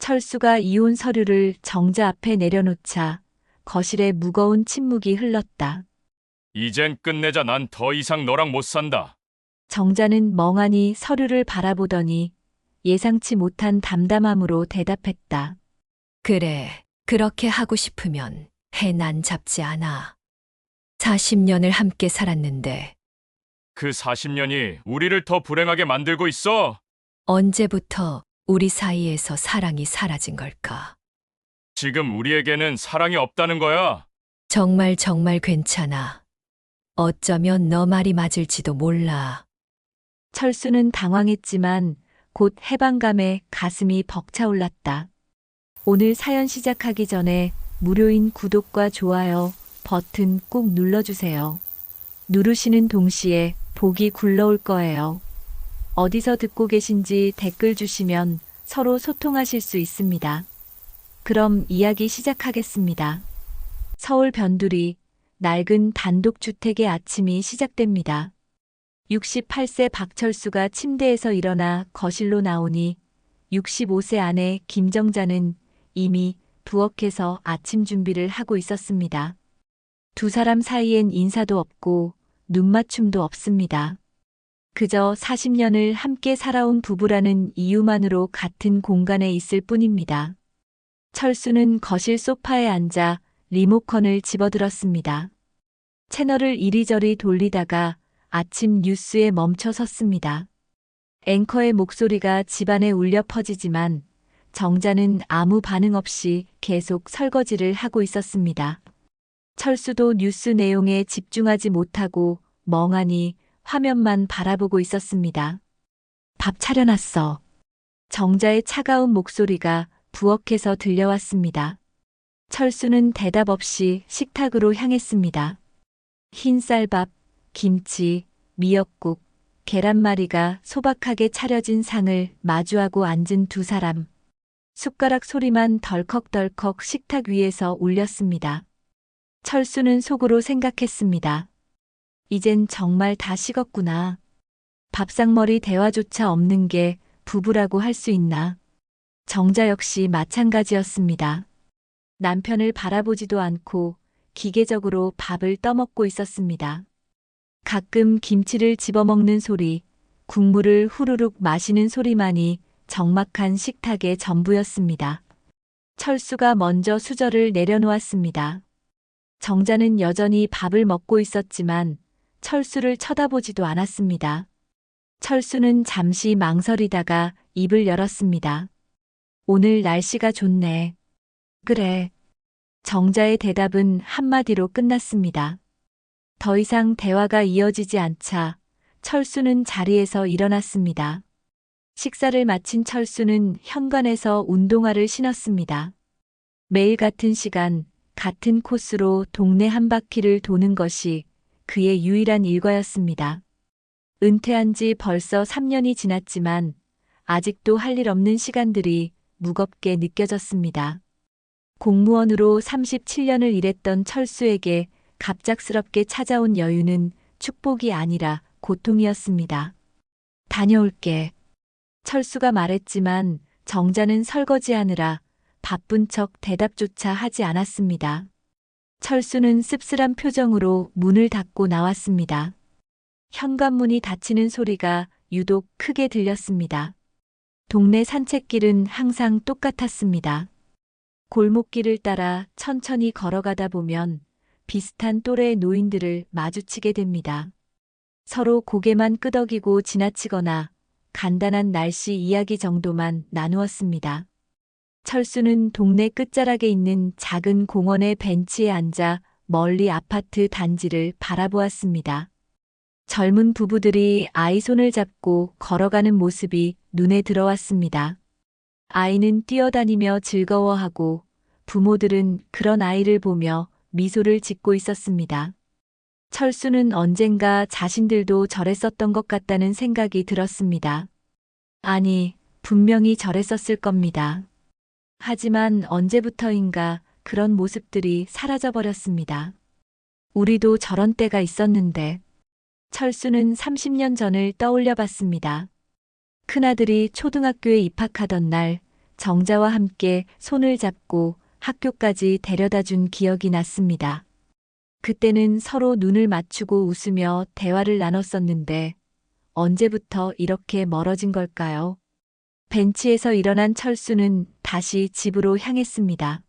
철수가 이혼 서류를 정자 앞에 내려놓자 거실에 무거운 침묵이 흘렀다. 이젠 끝내자. 난 더 이상 너랑 못 산다. 정자는 멍하니 서류를 바라보더니 예상치 못한 담담함으로 대답했다. 그래, 그렇게 하고 싶으면 해. 난 잡지 않아. 40년을 함께 살았는데 그 40년이 우리를 더 불행하게 만들고 있어. 언제부터 우리 사이에서 사랑이 사라진 걸까? 지금 우리에게는 사랑이 없다는 거야. 정말 괜찮아. 어쩌면 너 말이 맞을지도 몰라. 철수는 당황했지만 곧 해방감에 가슴이 벅차올랐다. 오늘 사연 시작하기 전에 무료인 구독과 좋아요 버튼 꾹 눌러주세요. 누르시는 동시에 복이 굴러올 거예요. 어디서 듣고 계신지 댓글 주시면 서로 소통하실 수 있습니다. 그럼 이야기 시작하겠습니다. 서울 변두리, 낡은 단독주택의 아침이 시작됩니다. 68세 박철수가 침대에서 일어나 거실로 나오니 65세 아내 김정자는 이미 부엌에서 아침 준비를 하고 있었습니다. 두 사람 사이엔 인사도 없고 눈맞춤도 없습니다. 그저 40년을 함께 살아온 부부라는 이유만으로 같은 공간에 있을 뿐입니다. 철수는 거실 소파에 앉아 리모컨을 집어들었습니다. 채널을 이리저리 돌리다가 아침 뉴스에 멈춰 섰습니다. 앵커의 목소리가 집안에 울려 퍼지지만 정자는 아무 반응 없이 계속 설거지를 하고 있었습니다. 철수도 뉴스 내용에 집중하지 못하고 멍하니 화면만 바라보고 있었습니다. 밥 차려놨어. 정자의 차가운 목소리가 부엌에서 들려왔습니다. 철수는 대답 없이 식탁으로 향했습니다. 흰쌀밥, 김치, 미역국, 계란말이가 소박하게 차려진 상을 마주하고 앉은 두 사람. 숟가락 소리만 덜컥덜컥 식탁 위에서 울렸습니다. 철수는 속으로 생각했습니다. 이젠 정말 다 식었구나. 밥상머리 대화조차 없는 게 부부라고 할 수 있나. 정자 역시 마찬가지였습니다. 남편을 바라보지도 않고 기계적으로 밥을 떠먹고 있었습니다. 가끔 김치를 집어먹는 소리, 국물을 후루룩 마시는 소리만이 적막한 식탁의 전부였습니다. 철수가 먼저 수저를 내려놓았습니다. 정자는 여전히 밥을 먹고 있었지만 철수를 쳐다보지도 않았습니다. 철수는 잠시 망설이다가 입을 열었습니다. 오늘 날씨가 좋네. 그래. 정자의 대답은 한마디로 끝났습니다. 더 이상 대화가 이어지지 않자 철수는 자리에서 일어났습니다. 식사를 마친 철수는 현관에서 운동화를 신었습니다. 매일 같은 시간, 같은 코스로 동네 한 바퀴를 도는 것이 그의 유일한 일과였습니다. 은퇴한 지 벌써 3년이 지났지만 아직도 할 일 없는 시간들이 무겁게 느껴졌습니다. 공무원으로 37년을 일했던 철수에게 갑작스럽게 찾아온 여유는 축복이 아니라 고통이었습니다. 다녀올게. 철수가 말했지만 정자는 설거지하느라 바쁜 척 대답조차 하지 않았습니다. 철수는 씁쓸한 표정으로 문을 닫고 나왔습니다. 현관문이 닫히는 소리가 유독 크게 들렸습니다. 동네 산책길은 항상 똑같았습니다. 골목길을 따라 천천히 걸어가다 보면 비슷한 또래의 노인들을 마주치게 됩니다. 서로 고개만 끄덕이고 지나치거나 간단한 날씨 이야기 정도만 나누었습니다. 철수는 동네 끝자락에 있는 작은 공원의 벤치에 앉아 멀리 아파트 단지를 바라보았습니다. 젊은 부부들이 아이 손을 잡고 걸어가는 모습이 눈에 들어왔습니다. 아이는 뛰어다니며 즐거워하고 부모들은 그런 아이를 보며 미소를 짓고 있었습니다. 철수는 언젠가 자신들도 저랬었던 것 같다는 생각이 들었습니다. 아니, 분명히 저랬었을 겁니다. 하지만 언제부터인가 그런 모습들이 사라져버렸습니다. 우리도 저런 때가 있었는데. 철수는 30년 전을 떠올려 봤습니다. 큰아들이 초등학교에 입학하던 날 정자와 함께 손을 잡고 학교까지 데려다 준 기억이 났습니다. 그때는 서로 눈을 맞추고 웃으며 대화를 나눴었는데 언제부터 이렇게 멀어진 걸까요? 벤치에서 일어난 철수는 다시 집으로 향했습니다.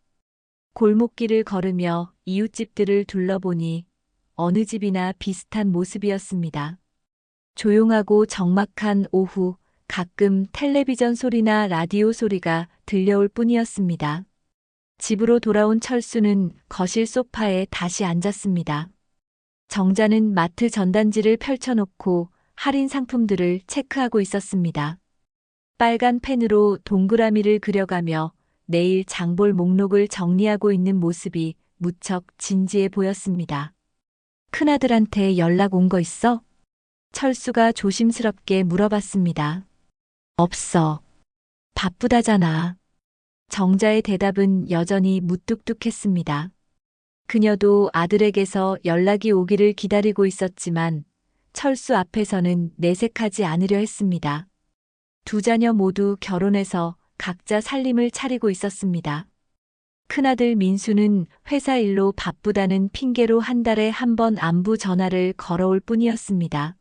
골목길을 걸으며 이웃집들을 둘러보니 어느 집이나 비슷한 모습이었습니다. 조용하고 적막한 오후, 가끔 텔레비전 소리나 라디오 소리가 들려올 뿐이었습니다. 집으로 돌아온 철수는 거실 소파에 다시 앉았습니다. 정자는 마트 전단지를 펼쳐놓고 할인 상품들을 체크하고 있었습니다. 빨간 펜으로 동그라미를 그려가며 내일 장볼 목록을 정리하고 있는 모습이 무척 진지해 보였습니다. 큰아들한테 연락 온 거 있어? 철수가 조심스럽게 물어봤습니다. 없어. 바쁘다잖아. 정자의 대답은 여전히 무뚝뚝했습니다. 그녀도 아들에게서 연락이 오기를 기다리고 있었지만 철수 앞에서는 내색하지 않으려 했습니다. 두 자녀 모두 결혼해서 각자 살림을 차리고 있었습니다. 큰아들 민수는 회사 일로 바쁘다는 핑계로 한 달에 한 번 안부 전화를 걸어올 뿐이었습니다.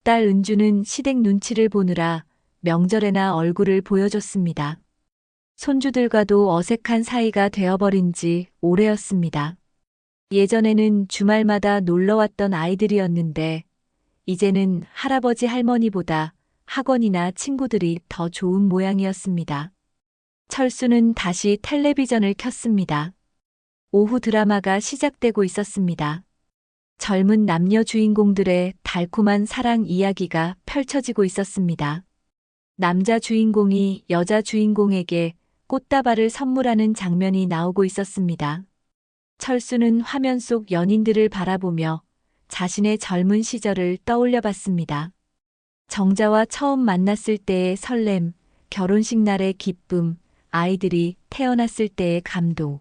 딸 은주는 시댁 눈치를 보느라 명절에나 얼굴을 보여줬습니다. 손주들과도 어색한 사이가 되어버린 지 오래였습니다. 예전에는 주말마다 놀러왔던 아이들이었는데 이제는 할아버지 할머니보다 학원이나 친구들이 더 좋은 모양이었습니다. 철수는 다시 텔레비전을 켰습니다. 오후 드라마가 시작되고 있었습니다. 젊은 남녀 주인공들의 달콤한 사랑 이야기가 펼쳐지고 있었습니다. 남자 주인공이 여자 주인공에게 꽃다발을 선물하는 장면이 나오고 있었습니다. 철수는 화면 속 연인들을 바라보며 자신의 젊은 시절을 떠올려 봤습니다. 정자와 처음 만났을 때의 설렘, 결혼식 날의 기쁨, 아이들이 태어났을 때의 감동.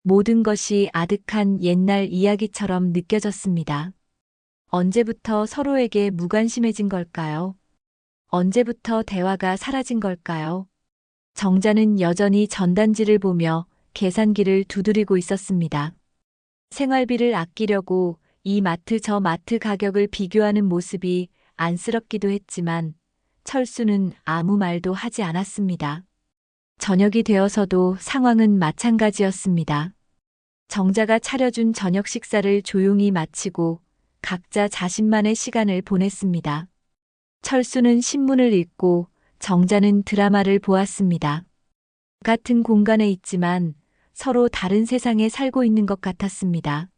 모든 것이 아득한 옛날 이야기처럼 느껴졌습니다. 언제부터 서로에게 무관심해진 걸까요? 언제부터 대화가 사라진 걸까요? 정자는 여전히 전단지를 보며 계산기를 두드리고 있었습니다. 생활비를 아끼려고 이 마트 저 마트 가격을 비교하는 모습이 안쓰럽기도 했지만 철수는 아무 말도 하지 않았습니다. 저녁이 되어서도 상황은 마찬가지였습니다. 정자가 차려준 저녁 식사를 조용히 마치고 각자 자신만의 시간을 보냈습니다. 철수는 신문을 읽고 정자는 드라마를 보았습니다. 같은 공간에 있지만 서로 다른 세상에 살고 있는 것 같았습니다.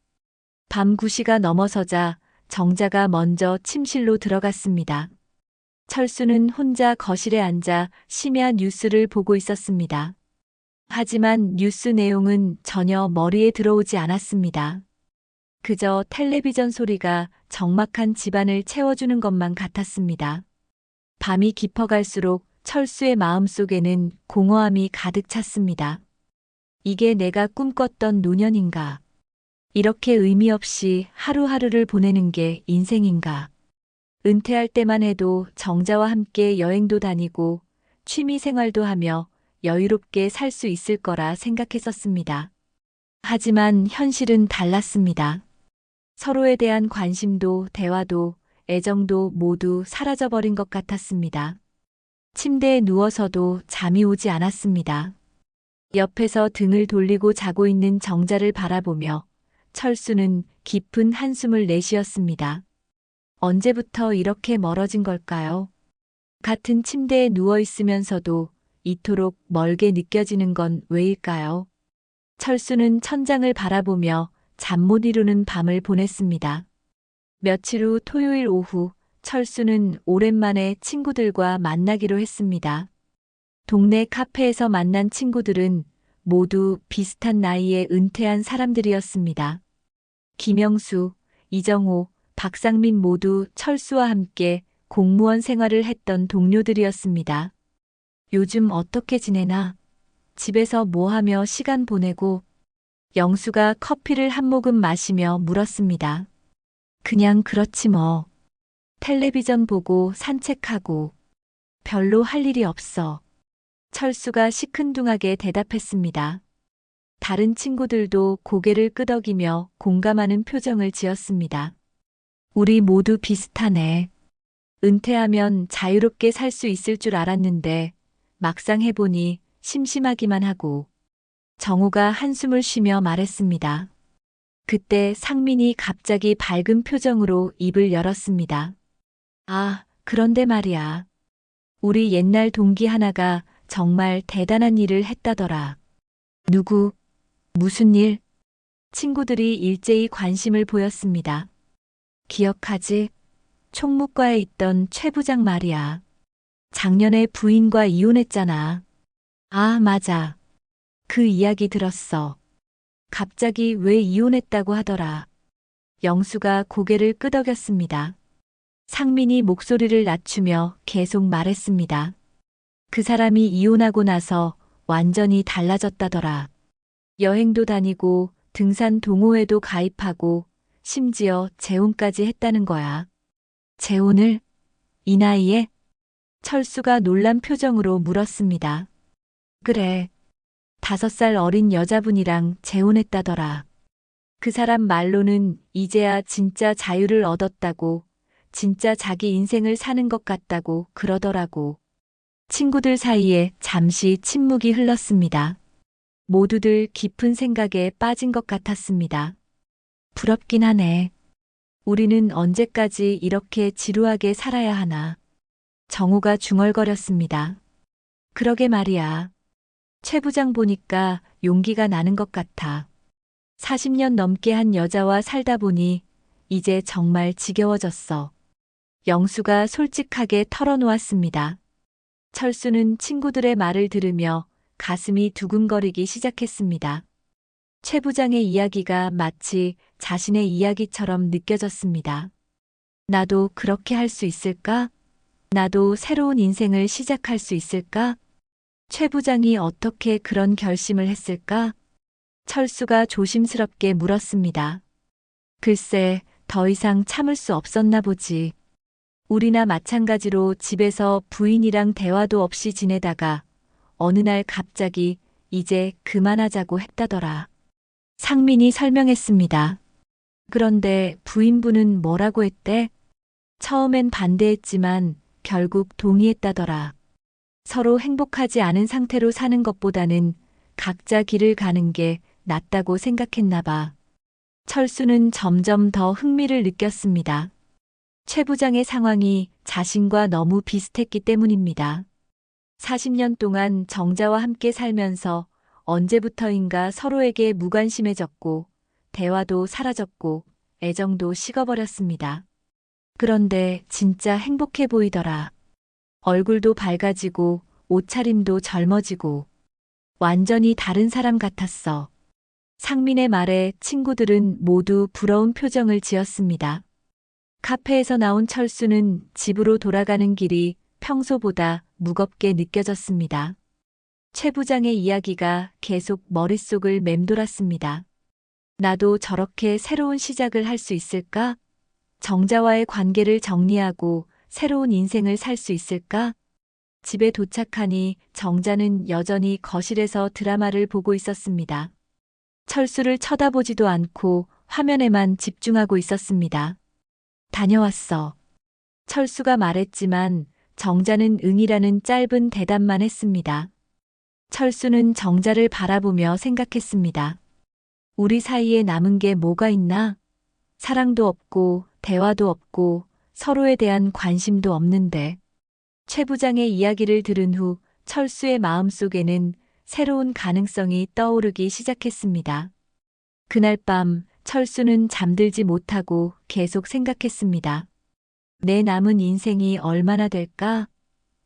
밤 9시가 넘어서자 정자가 먼저 침실로 들어갔습니다. 철수는 혼자 거실에 앉아 심야 뉴스를 보고 있었습니다. 하지만 뉴스 내용은 전혀 머리에 들어오지 않았습니다. 그저 텔레비전 소리가 적막한 집안을 채워주는 것만 같았습니다. 밤이 깊어갈수록 철수의 마음속에는 공허함이 가득 찼습니다. 이게 내가 꿈꿨던 노년인가? 이렇게 의미 없이 하루하루를 보내는 게 인생인가? 은퇴할 때만 해도 정자와 함께 여행도 다니고 취미 생활도 하며 여유롭게 살 수 있을 거라 생각했었습니다. 하지만 현실은 달랐습니다. 서로에 대한 관심도 대화도 애정도 모두 사라져버린 것 같았습니다. 침대에 누워서도 잠이 오지 않았습니다. 옆에서 등을 돌리고 자고 있는 정자를 바라보며 철수는 깊은 한숨을 내쉬었습니다. 언제부터 이렇게 멀어진 걸까요? 같은 침대에 누워 있으면서도 이토록 멀게 느껴지는 건 왜일까요? 철수는 천장을 바라보며 잠 못 이루는 밤을 보냈습니다. 며칠 후 토요일 오후, 철수는 오랜만에 친구들과 만나기로 했습니다. 동네 카페에서 만난 친구들은 모두 비슷한 나이에 은퇴한 사람들이었습니다. 김영수, 이정호, 박상민 모두 철수와 함께 공무원 생활을 했던 동료들이었습니다. 요즘 어떻게 지내나? 집에서 뭐 하며 시간 보내고? 영수가 커피를 한 모금 마시며 물었습니다. 그냥 그렇지 뭐. 텔레비전 보고 산책하고. 별로 할 일이 없어. 철수가 시큰둥하게 대답했습니다. 다른 친구들도 고개를 끄덕이며 공감하는 표정을 지었습니다. 우리 모두 비슷하네. 은퇴하면 자유롭게 살 수 있을 줄 알았는데 막상 해보니 심심하기만 하고. 정우가 한숨을 쉬며 말했습니다. 그때 상민이 갑자기 밝은 표정으로 입을 열었습니다. 아, 그런데 말이야. 우리 옛날 동기 하나가 정말 대단한 일을 했다더라. 누구? 무슨 일? 친구들이 일제히 관심을 보였습니다. 기억하지? 총무과에 있던 최 부장 말이야. 작년에 부인과 이혼했잖아. 아, 맞아. 그 이야기 들었어. 갑자기 왜 이혼했다고 하더라. 영수가 고개를 끄덕였습니다. 상민이 목소리를 낮추며 계속 말했습니다. 그 사람이 이혼하고 나서 완전히 달라졌다더라. 여행도 다니고 등산 동호회도 가입하고 심지어 재혼까지 했다는 거야. 재혼을? 이 나이에? 철수가 놀란 표정으로 물었습니다. 그래. 5살 어린 여자분이랑 재혼했다더라. 그 사람 말로는 이제야 진짜 자유를 얻었다고, 진짜 자기 인생을 사는 것 같다고 그러더라고. 친구들 사이에 잠시 침묵이 흘렀습니다. 모두들 깊은 생각에 빠진 것 같았습니다. 부럽긴 하네. 우리는 언제까지 이렇게 지루하게 살아야 하나. 정우가 중얼거렸습니다. 그러게 말이야. 최 부장 보니까 용기가 나는 것 같아. 40년 넘게 한 여자와 살다 보니 이제 정말 지겨워졌어. 영수가 솔직하게 털어놓았습니다. 철수는 친구들의 말을 들으며 가슴이 두근거리기 시작했습니다. 최 부장의 이야기가 마치 자신의 이야기처럼 느껴졌습니다. 나도 그렇게 할 수 있을까? 나도 새로운 인생을 시작할 수 있을까? 최 부장이 어떻게 그런 결심을 했을까? 철수가 조심스럽게 물었습니다. 글쎄, 더 이상 참을 수 없었나 보지. 우리나 마찬가지로 집에서 부인이랑 대화도 없이 지내다가 어느 날 갑자기 이제 그만하자고 했다더라. 상민이 설명했습니다. 그런데 부인분은 뭐라고 했대? 처음엔 반대했지만 결국 동의했다더라. 서로 행복하지 않은 상태로 사는 것보다는 각자 길을 가는 게 낫다고 생각했나 봐. 철수는 점점 더 흥미를 느꼈습니다. 최 부장의 상황이 자신과 너무 비슷했기 때문입니다. 40년 동안 정자와 함께 살면서 언제부터인가 서로에게 무관심해졌고 대화도 사라졌고 애정도 식어버렸습니다. 그런데 진짜 행복해 보이더라. 얼굴도 밝아지고 옷차림도 젊어지고 완전히 다른 사람 같았어. 상민의 말에 친구들은 모두 부러운 표정을 지었습니다. 카페에서 나온 철수는 집으로 돌아가는 길이 평소보다 무겁게 느껴졌습니다. 최 부장의 이야기가 계속 머릿속을 맴돌았습니다. 나도 저렇게 새로운 시작을 할 수 있을까? 정자와의 관계를 정리하고 새로운 인생을 살 수 있을까? 집에 도착하니 정자는 여전히 거실에서 드라마를 보고 있었습니다. 철수를 쳐다보지도 않고 화면에만 집중하고 있었습니다. 다녀왔어. 철수가 말했지만 정자는 응이라는 짧은 대답만 했습니다. 철수는 정자를 바라보며 생각했습니다. 우리 사이에 남은 게 뭐가 있나? 사랑도 없고 대화도 없고 서로에 대한 관심도 없는데. 최 부장의 이야기를 들은 후 철수의 마음속에는 새로운 가능성이 떠오르기 시작했습니다. 그날 밤 철수는 잠들지 못하고 계속 생각했습니다. 내 남은 인생이 얼마나 될까?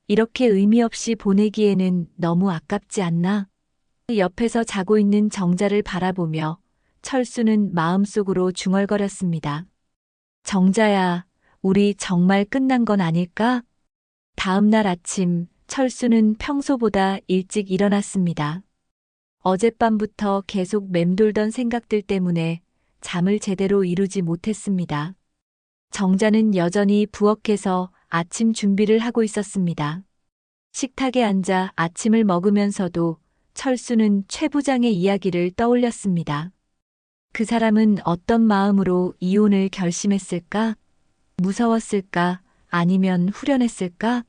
이렇게 의미 없이 보내기에는 너무 아깝지 않나? 옆에서 자고 있는 정자를 바라보며 철수는 마음속으로 중얼거렸습니다. 정자야, 우리 정말 끝난 건 아닐까? 다음 날 아침 철수는 평소보다 일찍 일어났습니다. 어젯밤부터 계속 맴돌던 생각들 때문에 잠을 제대로 이루지 못했습니다. 정자는 여전히 부엌에서 아침 준비를 하고 있었습니다. 식탁에 앉아 아침을 먹으면서도 철수는 최 부장의 이야기를 떠올렸습니다. 그 사람은 어떤 마음으로 이혼을 결심했을까? 무서웠을까? 아니면 후련했을까?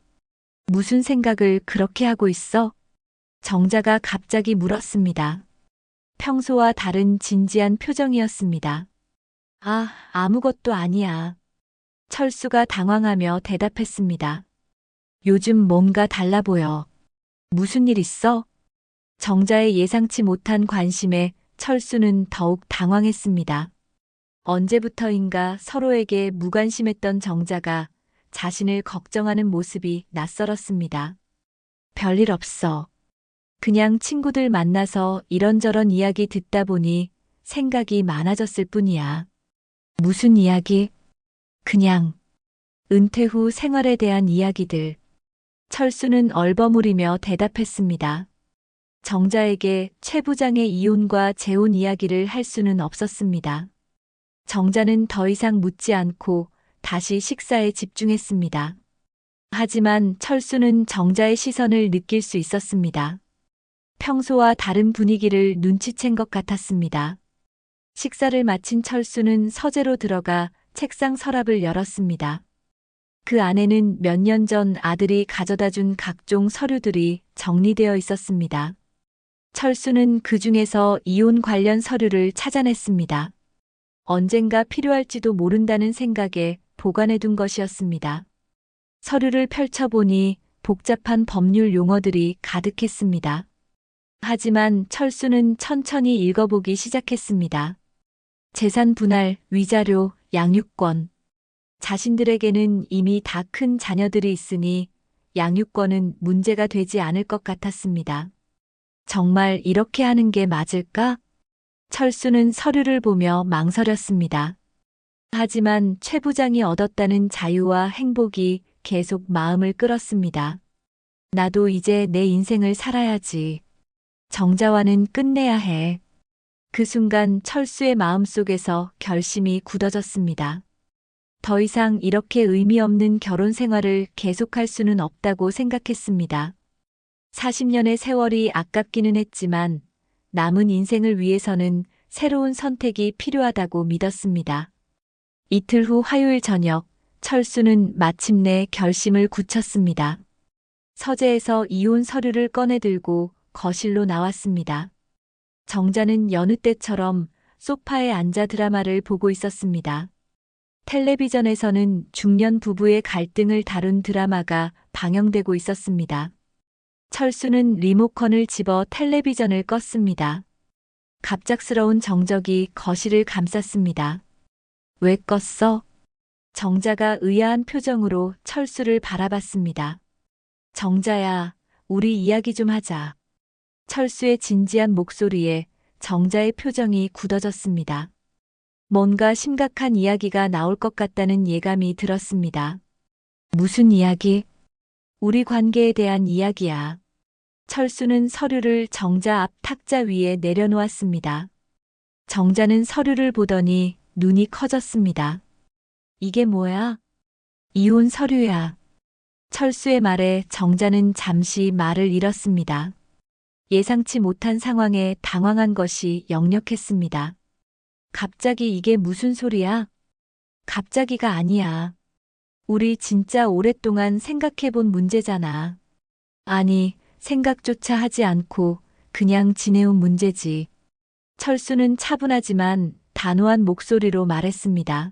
무슨 생각을 그렇게 하고 있어? 정자가 갑자기 물었습니다. 평소와 다른 진지한 표정이었습니다. 아, 아무것도 아니야. 철수가 당황하며 대답했습니다. 요즘 뭔가 달라 보여. 무슨 일 있어? 정자의 예상치 못한 관심에 철수는 더욱 당황했습니다. 언제부터인가 서로에게 무관심했던 정자가 자신을 걱정하는 모습이 낯설었습니다. 별일 없어. 그냥 친구들 만나서 이런저런 이야기 듣다 보니 생각이 많아졌을 뿐이야. 무슨 이야기? 그냥 은퇴 후 생활에 대한 이야기들. 철수는 얼버무리며 대답했습니다. 정자에게 최 부장의 이혼과 재혼 이야기를 할 수는 없었습니다. 정자는 더 이상 묻지 않고 다시 식사에 집중했습니다. 하지만 철수는 정자의 시선을 느낄 수 있었습니다. 평소와 다른 분위기를 눈치챈 것 같았습니다. 식사를 마친 철수는 서재로 들어가 책상 서랍을 열었습니다. 그 안에는 몇 년 전 아들이 가져다 준 각종 서류들이 정리되어 있었습니다. 철수는 그 중에서 이혼 관련 서류를 찾아냈습니다. 언젠가 필요할지도 모른다는 생각에 보관해둔 것이었습니다. 서류를 펼쳐보니 복잡한 법률 용어들이 가득했습니다. 하지만 철수는 천천히 읽어보기 시작했습니다. 재산 분할, 위자료, 양육권. 자신들에게는 이미 다 큰 자녀들이 있으니 양육권은 문제가 되지 않을 것 같았습니다. 정말 이렇게 하는 게 맞을까? 철수는 서류를 보며 망설였습니다. 하지만 최 부장이 얻었다는 자유와 행복이 계속 마음을 끌었습니다. 나도 이제 내 인생을 살아야지. 정자와는 끝내야 해. 그 순간 철수의 마음속에서 결심이 굳어졌습니다. 더 이상 이렇게 의미 없는 결혼 생활을 계속할 수는 없다고 생각했습니다. 40년의 세월이 아깝기는 했지만 남은 인생을 위해서는 새로운 선택이 필요하다고 믿었습니다. 이틀 후 화요일 저녁, 철수는 마침내 결심을 굳혔습니다. 서재에서 이혼 서류를 꺼내들고 거실로 나왔습니다. 정자는 여느 때처럼 소파에 앉아 드라마를 보고 있었습니다. 텔레비전에서는 중년 부부의 갈등을 다룬 드라마가 방영되고 있었습니다. 철수는 리모컨을 집어 텔레비전을 껐습니다. 갑작스러운 정적이 거실을 감쌌습니다. 왜 껐어? 정자가 의아한 표정으로 철수를 바라봤습니다. 정자야, 우리 이야기 좀 하자. 철수의 진지한 목소리에 정자의 표정이 굳어졌습니다. 뭔가 심각한 이야기가 나올 것 같다는 예감이 들었습니다. 무슨 이야기? 우리 관계에 대한 이야기야. 철수는 서류를 정자 앞 탁자 위에 내려놓았습니다. 정자는 서류를 보더니 눈이 커졌습니다. 이게 뭐야? 이혼 서류야. 철수의 말에 정자는 잠시 말을 잃었습니다. 예상치 못한 상황에 당황한 것이 역력했습니다. 갑자기 이게 무슨 소리야? 갑자기가 아니야. 우리 진짜 오랫동안 생각해본 문제잖아. 아니, 생각조차 하지 않고 그냥 지내온 문제지. 철수는 차분하지만 단호한 목소리로 말했습니다.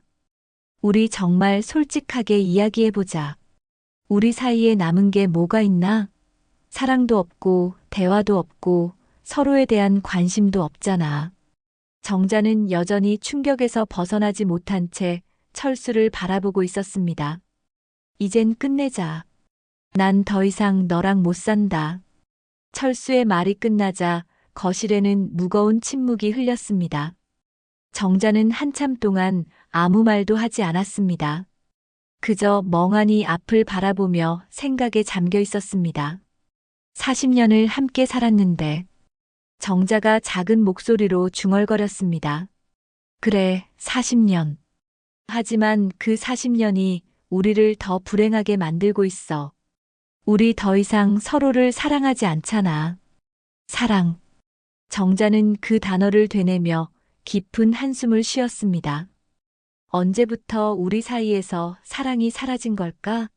우리 정말 솔직하게 이야기해보자. 우리 사이에 남은 게 뭐가 있나? 사랑도 없고 대화도 없고 서로에 대한 관심도 없잖아. 정자는 여전히 충격에서 벗어나지 못한 채 철수를 바라보고 있었습니다. 이젠 끝내자. 난 더 이상 너랑 못 산다. 철수의 말이 끝나자 거실에는 무거운 침묵이 흘렸습니다. 정자는 한참 동안 아무 말도 하지 않았습니다. 그저 멍하니 앞을 바라보며 생각에 잠겨 있었습니다. 40년을 함께 살았는데 정자가 작은 목소리로 중얼거렸습니다. 그래, 40년. 하지만 그 40년이 우리를 더 불행하게 만들고 있어. 우리 더 이상 서로를 사랑하지 않잖아. 사랑. 정자는 그 단어를 되뇌며 깊은 한숨을 쉬었습니다. 언제부터 우리 사이에서 사랑이 사라진 걸까?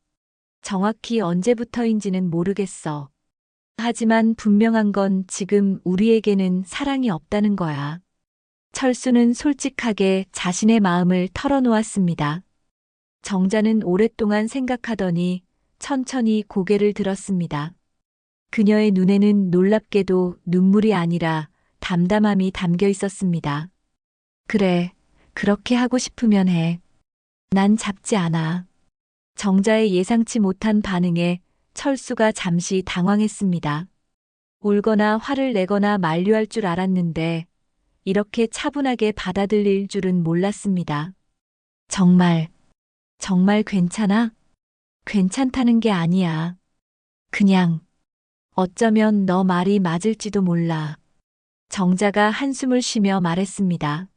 정확히 언제부터인지는 모르겠어. 하지만 분명한 건 지금 우리에게는 사랑이 없다는 거야. 철수는 솔직하게 자신의 마음을 털어놓았습니다. 정자는 오랫동안 생각하더니 천천히 고개를 들었습니다. 그녀의 눈에는 놀랍게도 눈물이 아니라 담담함이 담겨 있었습니다. 그래, 그렇게 하고 싶으면 해. 난 잡지 않아. 정자의 예상치 못한 반응에 철수가 잠시 당황했습니다. 울거나 화를 내거나 만류할 줄 알았는데 이렇게 차분하게 받아들일 줄은 몰랐습니다. 정말 괜찮아? 괜찮다는 게 아니야. 그냥 어쩌면 너 말이 맞을지도 몰라. 정자가 한숨을 쉬며 말했습니다.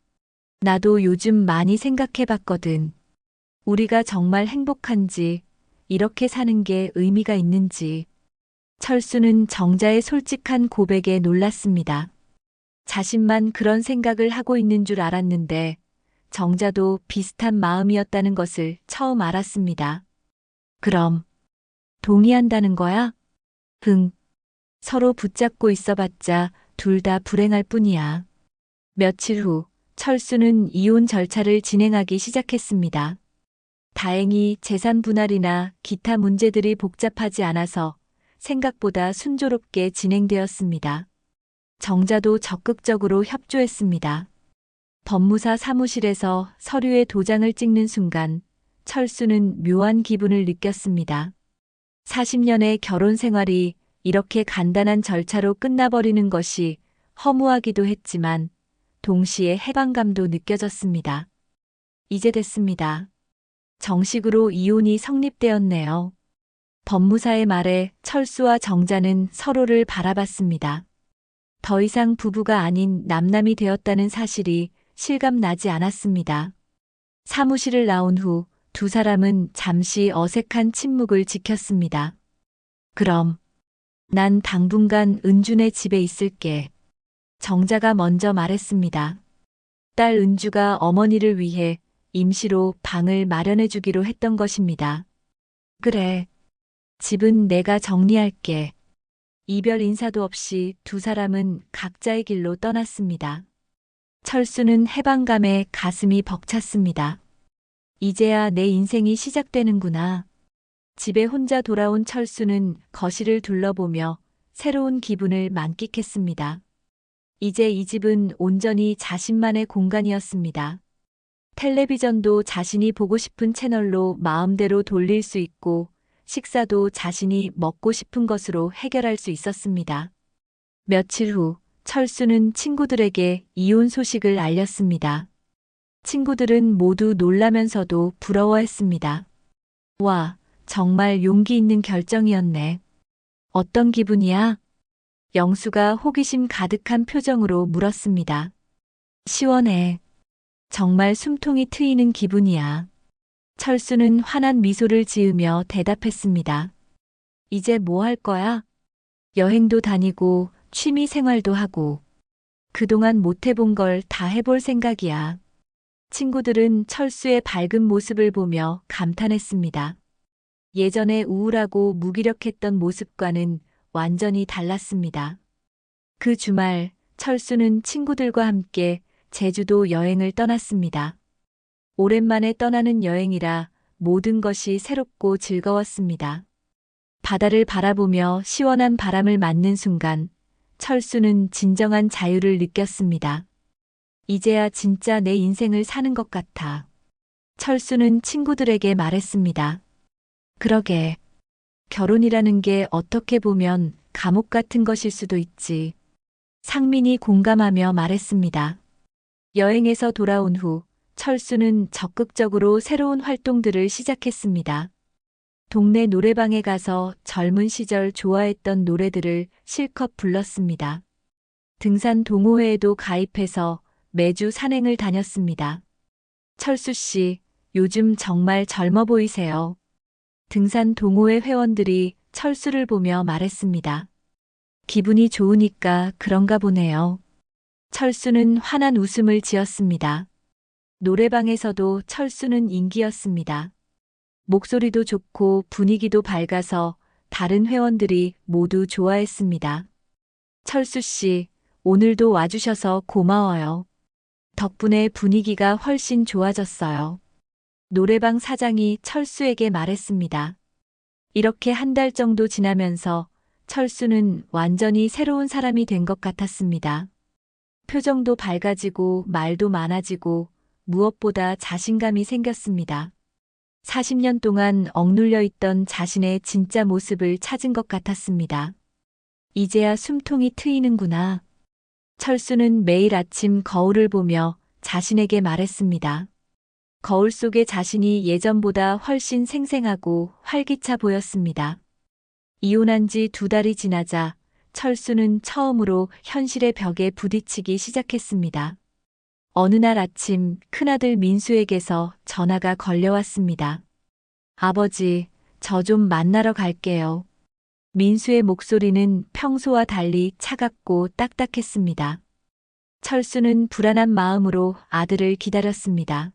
나도 요즘 많이 생각해 봤거든. 우리가 정말 행복한지, 이렇게 사는 게 의미가 있는지. 철수는 정자의 솔직한 고백에 놀랐습니다. 자신만 그런 생각을 하고 있는 줄 알았는데 정자도 비슷한 마음이었다는 것을 처음 알았습니다. 그럼 동의한다는 거야? 응. 서로 붙잡고 있어봤자 둘 다 불행할 뿐이야. 며칠 후 철수는 이혼 절차를 진행하기 시작했습니다. 다행히 재산 분할이나 기타 문제들이 복잡하지 않아서 생각보다 순조롭게 진행되었습니다. 정자도 적극적으로 협조했습니다. 법무사 사무실에서 서류에 도장을 찍는 순간 철수는 묘한 기분을 느꼈습니다. 40년의 결혼 생활이 이렇게 간단한 절차로 끝나버리는 것이 허무하기도 했지만 동시에 해방감도 느껴졌습니다. 이제 됐습니다. 정식으로 이혼이 성립되었네요. 법무사의 말에 철수와 정자는 서로를 바라봤습니다. 더 이상 부부가 아닌 남남이 되었다는 사실이 실감나지 않았습니다. 사무실을 나온 후 두 사람은 잠시 어색한 침묵을 지켰습니다. 그럼 난 당분간 은준의 집에 있을게. 정자가 먼저 말했습니다. 딸 은주가 어머니를 위해 임시로 방을 마련해 주기로 했던 것입니다. 그래. 집은 내가 정리할게. 이별 인사도 없이 두 사람은 각자의 길로 떠났습니다. 철수는 해방감에 가슴이 벅찼습니다. 이제야 내 인생이 시작되는구나. 집에 혼자 돌아온 철수는 거실을 둘러보며 새로운 기분을 만끽했습니다. 이제 이 집은 온전히 자신만의 공간이었습니다. 텔레비전도 자신이 보고 싶은 채널로 마음대로 돌릴 수 있고 식사도 자신이 먹고 싶은 것으로 해결할 수 있었습니다. 며칠 후 철수는 친구들에게 이혼 소식을 알렸습니다. 친구들은 모두 놀라면서도 부러워했습니다. 와, 정말 용기 있는 결정이었네. 어떤 기분이야? 영수가 호기심 가득한 표정으로 물었습니다. 시원해. 정말 숨통이 트이는 기분이야. 철수는 환한 미소를 지으며 대답했습니다. 이제 뭐 할 거야? 여행도 다니고 취미 생활도 하고 그동안 못 해본 걸 다 해볼 생각이야. 친구들은 철수의 밝은 모습을 보며 감탄했습니다. 예전에 우울하고 무기력했던 모습과는 완전히 달랐습니다. 그 주말 철수는 친구들과 함께 제주도 여행을 떠났습니다. 오랜만에 떠나는 여행이라 모든 것이 새롭고 즐거웠습니다. 바다를 바라보며 시원한 바람을 맞는 순간 철수는 진정한 자유를 느꼈습니다. 이제야 진짜 내 인생을 사는 것 같아. 철수는 친구들에게 말했습니다. 그러게. 결혼이라는 게 어떻게 보면 감옥 같은 것일 수도 있지. 상민이 공감하며 말했습니다. 여행에서 돌아온 후 철수는 적극적으로 새로운 활동들을 시작했습니다. 동네 노래방에 가서 젊은 시절 좋아했던 노래들을 실컷 불렀습니다. 등산 동호회에도 가입해서 매주 산행을 다녔습니다. 철수 씨, 요즘 정말 젊어 보이세요. 등산 동호회 회원들이 철수를 보며 말했습니다. 기분이 좋으니까 그런가 보네요. 철수는 환한 웃음을 지었습니다. 노래방에서도 철수는 인기였습니다. 목소리도 좋고 분위기도 밝아서 다른 회원들이 모두 좋아했습니다. 철수 씨, 오늘도 와주셔서 고마워요. 덕분에 분위기가 훨씬 좋아졌어요. 노래방 사장이 철수에게 말했습니다. 이렇게 한 달 정도 지나면서 철수는 완전히 새로운 사람이 된 것 같았습니다. 표정도 밝아지고 말도 많아지고 무엇보다 자신감이 생겼습니다. 40년 동안 억눌려 있던 자신의 진짜 모습을 찾은 것 같았습니다. 이제야 숨통이 트이는구나. 철수는 매일 아침 거울을 보며 자신에게 말했습니다. 거울 속의 자신이 예전보다 훨씬 생생하고 활기차 보였습니다. 이혼한 지 2달이 지나자 철수는 처음으로 현실의 벽에 부딪히기 시작했습니다. 어느 날 아침 큰아들 민수에게서 전화가 걸려왔습니다. 아버지, 저 좀 만나러 갈게요. 민수의 목소리는 평소와 달리 차갑고 딱딱했습니다. 철수는 불안한 마음으로 아들을 기다렸습니다.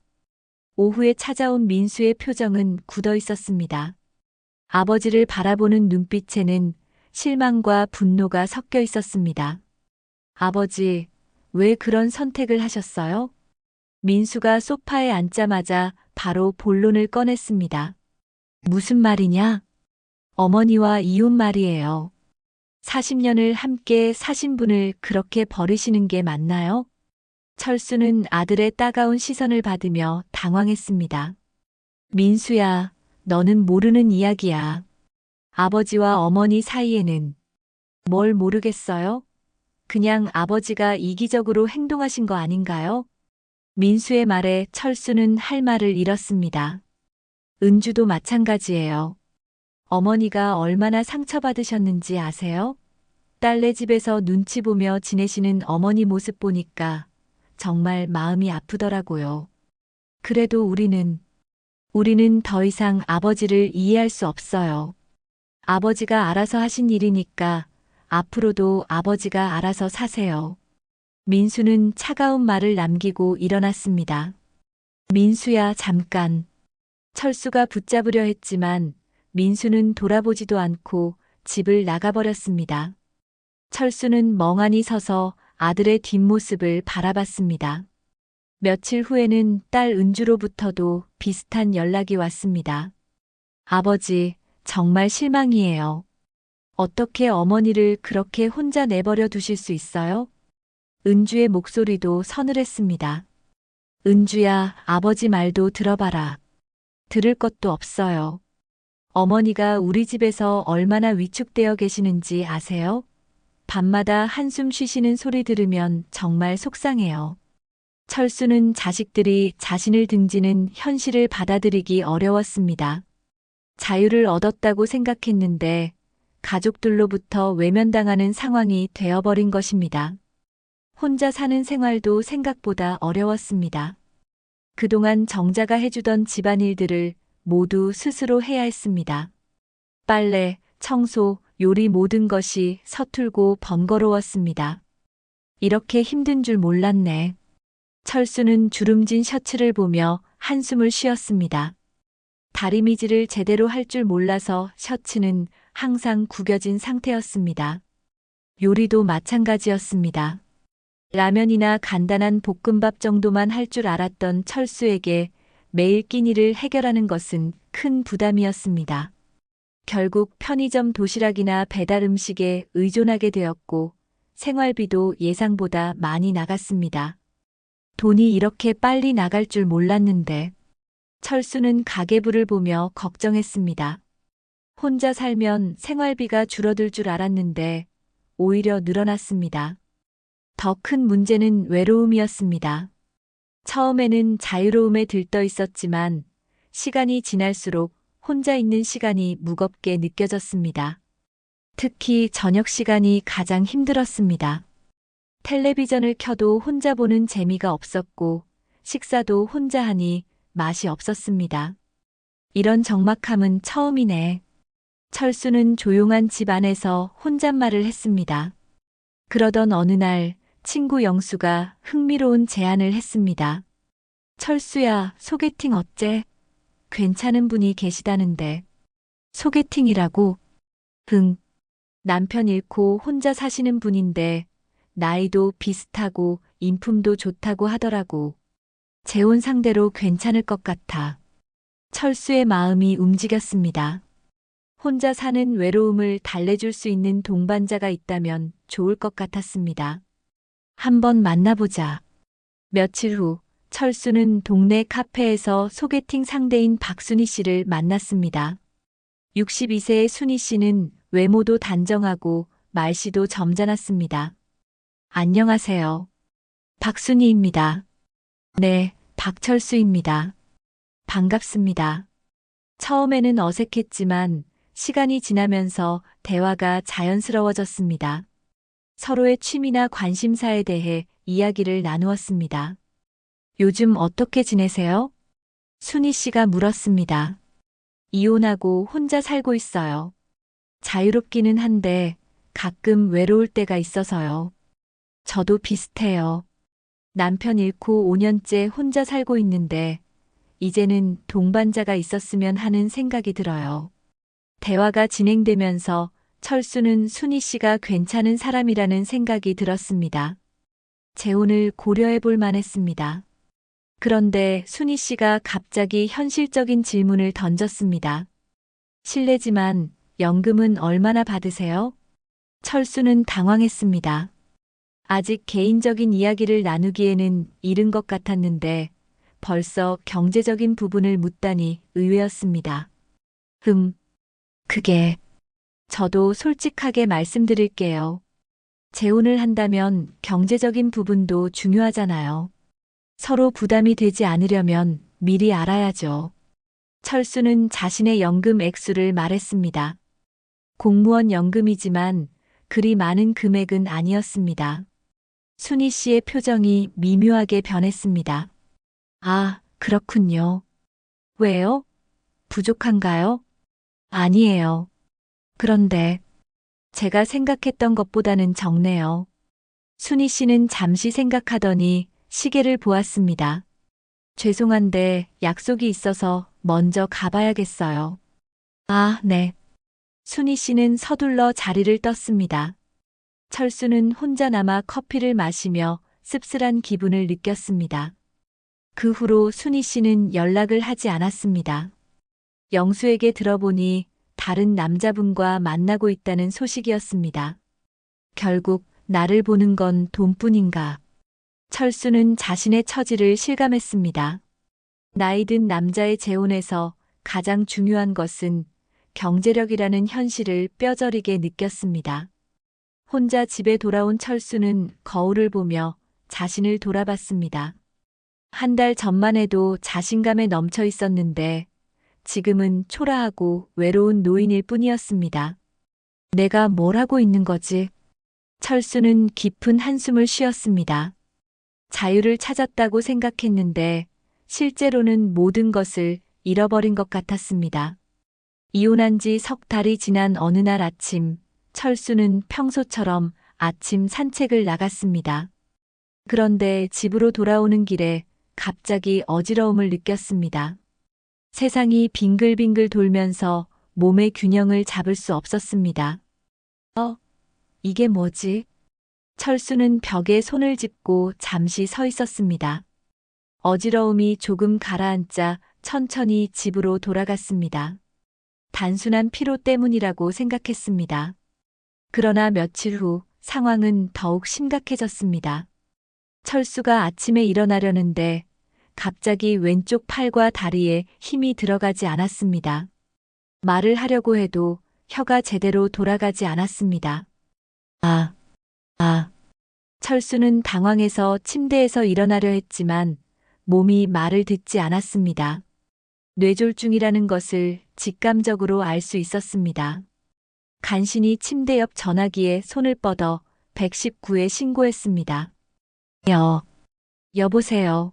오후에 찾아온 민수의 표정은 굳어 있었습니다. 아버지를 바라보는 눈빛에는 실망과 분노가 섞여 있었습니다. 아버지, 왜 그런 선택을 하셨어요? 민수가 소파에 앉자마자 바로 본론을 꺼냈습니다. 무슨 말이냐? 어머니와 이혼 말이에요. 40년을 함께 사신 분을 그렇게 버리시는 게 맞나요? 철수는 아들의 따가운 시선을 받으며 당황했습니다. 민수야, 너는 모르는 이야기야. 아버지와 어머니 사이에는 뭘 모르겠어요? 그냥 아버지가 이기적으로 행동하신 거 아닌가요? 민수의 말에 철수는 할 말을 잃었습니다. 은주도 마찬가지예요. 어머니가 얼마나 상처받으셨는지 아세요? 딸네 집에서 눈치 보며 지내시는 어머니 모습 보니까 정말 마음이 아프더라고요. 그래도 우리는 더 이상 아버지를 이해할 수 없어요. 아버지가 알아서 하신 일이니까 앞으로도 아버지가 알아서 사세요. 민수는 차가운 말을 남기고 일어났습니다. 민수야, 잠깐. 철수가 붙잡으려 했지만 민수는 돌아보지도 않고 집을 나가버렸습니다. 철수는 멍하니 서서 아들의 뒷모습을 바라봤습니다. 며칠 후에는 딸 은주로부터도 비슷한 연락이 왔습니다. 아버지, 정말 실망이에요. 어떻게 어머니를 그렇게 혼자 내버려 두실 수 있어요? 은주의 목소리도 서늘했습니다. 은주야, 아버지 말도 들어봐라. 들을 것도 없어요. 어머니가 우리 집에서 얼마나 위축되어 계시는지 아세요? 밤마다 한숨 쉬시는 소리 들으면 정말 속상해요. 철수는 자식들이 자신을 등지는 현실을 받아들이기 어려웠습니다. 자유를 얻었다고 생각했는데 가족들로부터 외면당하는 상황이 되어버린 것입니다. 혼자 사는 생활도 생각보다 어려웠습니다. 그동안 정자가 해주던 집안일들을 모두 스스로 해야 했습니다. 빨래, 청소, 요리 모든 것이 서툴고 번거로웠습니다. 이렇게 힘든 줄 몰랐네. 철수는 주름진 셔츠를 보며 한숨을 쉬었습니다. 다리미질을 제대로 할 줄 몰라서 셔츠는 항상 구겨진 상태였습니다. 요리도 마찬가지였습니다. 라면이나 간단한 볶음밥 정도만 할 줄 알았던 철수에게 매일 끼니를 해결하는 것은 큰 부담이었습니다. 결국 편의점 도시락이나 배달 음식에 의존하게 되었고 생활비도 예상보다 많이 나갔습니다. 돈이 이렇게 빨리 나갈 줄 몰랐는데 철수는 가계부를 보며 걱정했습니다. 혼자 살면 생활비가 줄어들 줄 알았는데 오히려 늘어났습니다. 더 큰 문제는 외로움이었습니다. 처음에는 자유로움에 들떠 있었지만 시간이 지날수록 혼자 있는 시간이 무겁게 느껴졌습니다. 특히 저녁 시간이 가장 힘들었습니다. 텔레비전을 켜도 혼자 보는 재미가 없었고 식사도 혼자 하니 맛이 없었습니다. 이런 적막함은 처음이네. 철수는 조용한 집 안에서 혼잣말을 했습니다. 그러던 어느 날 친구 영수가 흥미로운 제안을 했습니다. 철수야, 소개팅 어째? 괜찮은 분이 계시다는데. 소개팅이라고? 응. 남편 잃고 혼자 사시는 분인데 나이도 비슷하고 인품도 좋다고 하더라고. 재혼 상대로 괜찮을 것 같아. 철수의 마음이 움직였습니다. 혼자 사는 외로움을 달래줄 수 있는 동반자가 있다면 좋을 것 같았습니다. 한번 만나보자. 며칠 후 철수는 동네 카페에서 소개팅 상대인 박순희 씨를 만났습니다. 62세의 순희 씨는 외모도 단정하고 말씨도 점잖았습니다. 안녕하세요. 박순희입니다. 네, 박철수입니다. 반갑습니다. 처음에는 어색했지만 시간이 지나면서 대화가 자연스러워졌습니다. 서로의 취미나 관심사에 대해 이야기를 나누었습니다. 요즘 어떻게 지내세요? 순희 씨가 물었습니다. 이혼하고 혼자 살고 있어요. 자유롭기는 한데 가끔 외로울 때가 있어서요. 저도 비슷해요. 남편 잃고 5년째 혼자 살고 있는데 이제는 동반자가 있었으면 하는 생각이 들어요. 대화가 진행되면서 철수는 순희 씨가 괜찮은 사람이라는 생각이 들었습니다. 재혼을 고려해 볼 만했습니다. 그런데 순희 씨가 갑자기 현실적인 질문을 던졌습니다. 실례지만 연금은 얼마나 받으세요? 철수는 당황했습니다. 아직 개인적인 이야기를 나누기에는 이른 것 같았는데 벌써 경제적인 부분을 묻다니 의외였습니다. 그게 저도 솔직하게 말씀드릴게요. 재혼을 한다면 경제적인 부분도 중요하잖아요. 서로 부담이 되지 않으려면 미리 알아야죠. 철수는 자신의 연금 액수를 말했습니다. 공무원 연금이지만 그리 많은 금액은 아니었습니다. 순희 씨의 표정이 미묘하게 변했습니다. 아, 그렇군요. 왜요? 부족한가요? 아니에요. 그런데 제가 생각했던 것보다는 적네요. 순희 씨는 잠시 생각하더니 시계를 보았습니다. 죄송한데 약속이 있어서 먼저 가봐야겠어요. 아, 네. 순희 씨는 서둘러 자리를 떴습니다. 철수는 혼자 남아 커피를 마시며 씁쓸한 기분을 느꼈습니다. 그 후로 순희 씨는 연락을 하지 않았습니다. 영수에게 들어보니 다른 남자분과 만나고 있다는 소식이었습니다. 결국 나를 보는 건 돈뿐인가. 철수는 자신의 처지를 실감했습니다. 나이 든 남자의 재혼에서 가장 중요한 것은 경제력이라는 현실을 뼈저리게 느꼈습니다. 혼자 집에 돌아온 철수는 거울을 보며 자신을 돌아봤습니다. 한 달 전만 해도 자신감에 넘쳐 있었는데 지금은 초라하고 외로운 노인일 뿐이었습니다. 내가 뭘 하고 있는 거지? 철수는 깊은 한숨을 쉬었습니다. 자유를 찾았다고 생각했는데 실제로는 모든 것을 잃어버린 것 같았습니다. 이혼한 지 석 달이 지난 어느 날 아침, 철수는 평소처럼 아침 산책을 나갔습니다. 그런데 집으로 돌아오는 길에 갑자기 어지러움을 느꼈습니다. 세상이 빙글빙글 돌면서 몸의 균형을 잡을 수 없었습니다. 이게 뭐지? 철수는 벽에 손을 짚고 잠시 서 있었습니다. 어지러움이 조금 가라앉자 천천히 집으로 돌아갔습니다. 단순한 피로 때문이라고 생각했습니다. 그러나 며칠 후 상황은 더욱 심각해졌습니다. 철수가 아침에 일어나려는데 갑자기 왼쪽 팔과 다리에 힘이 들어가지 않았습니다. 말을 하려고 해도 혀가 제대로 돌아가지 않았습니다. 철수는 당황해서 침대에서 일어나려 했지만 몸이 말을 듣지 않았습니다. 뇌졸중이라는 것을 직감적으로 알 수 있었습니다. 간신히 침대 옆 전화기에 손을 뻗어 119에 신고했습니다. 여보세요.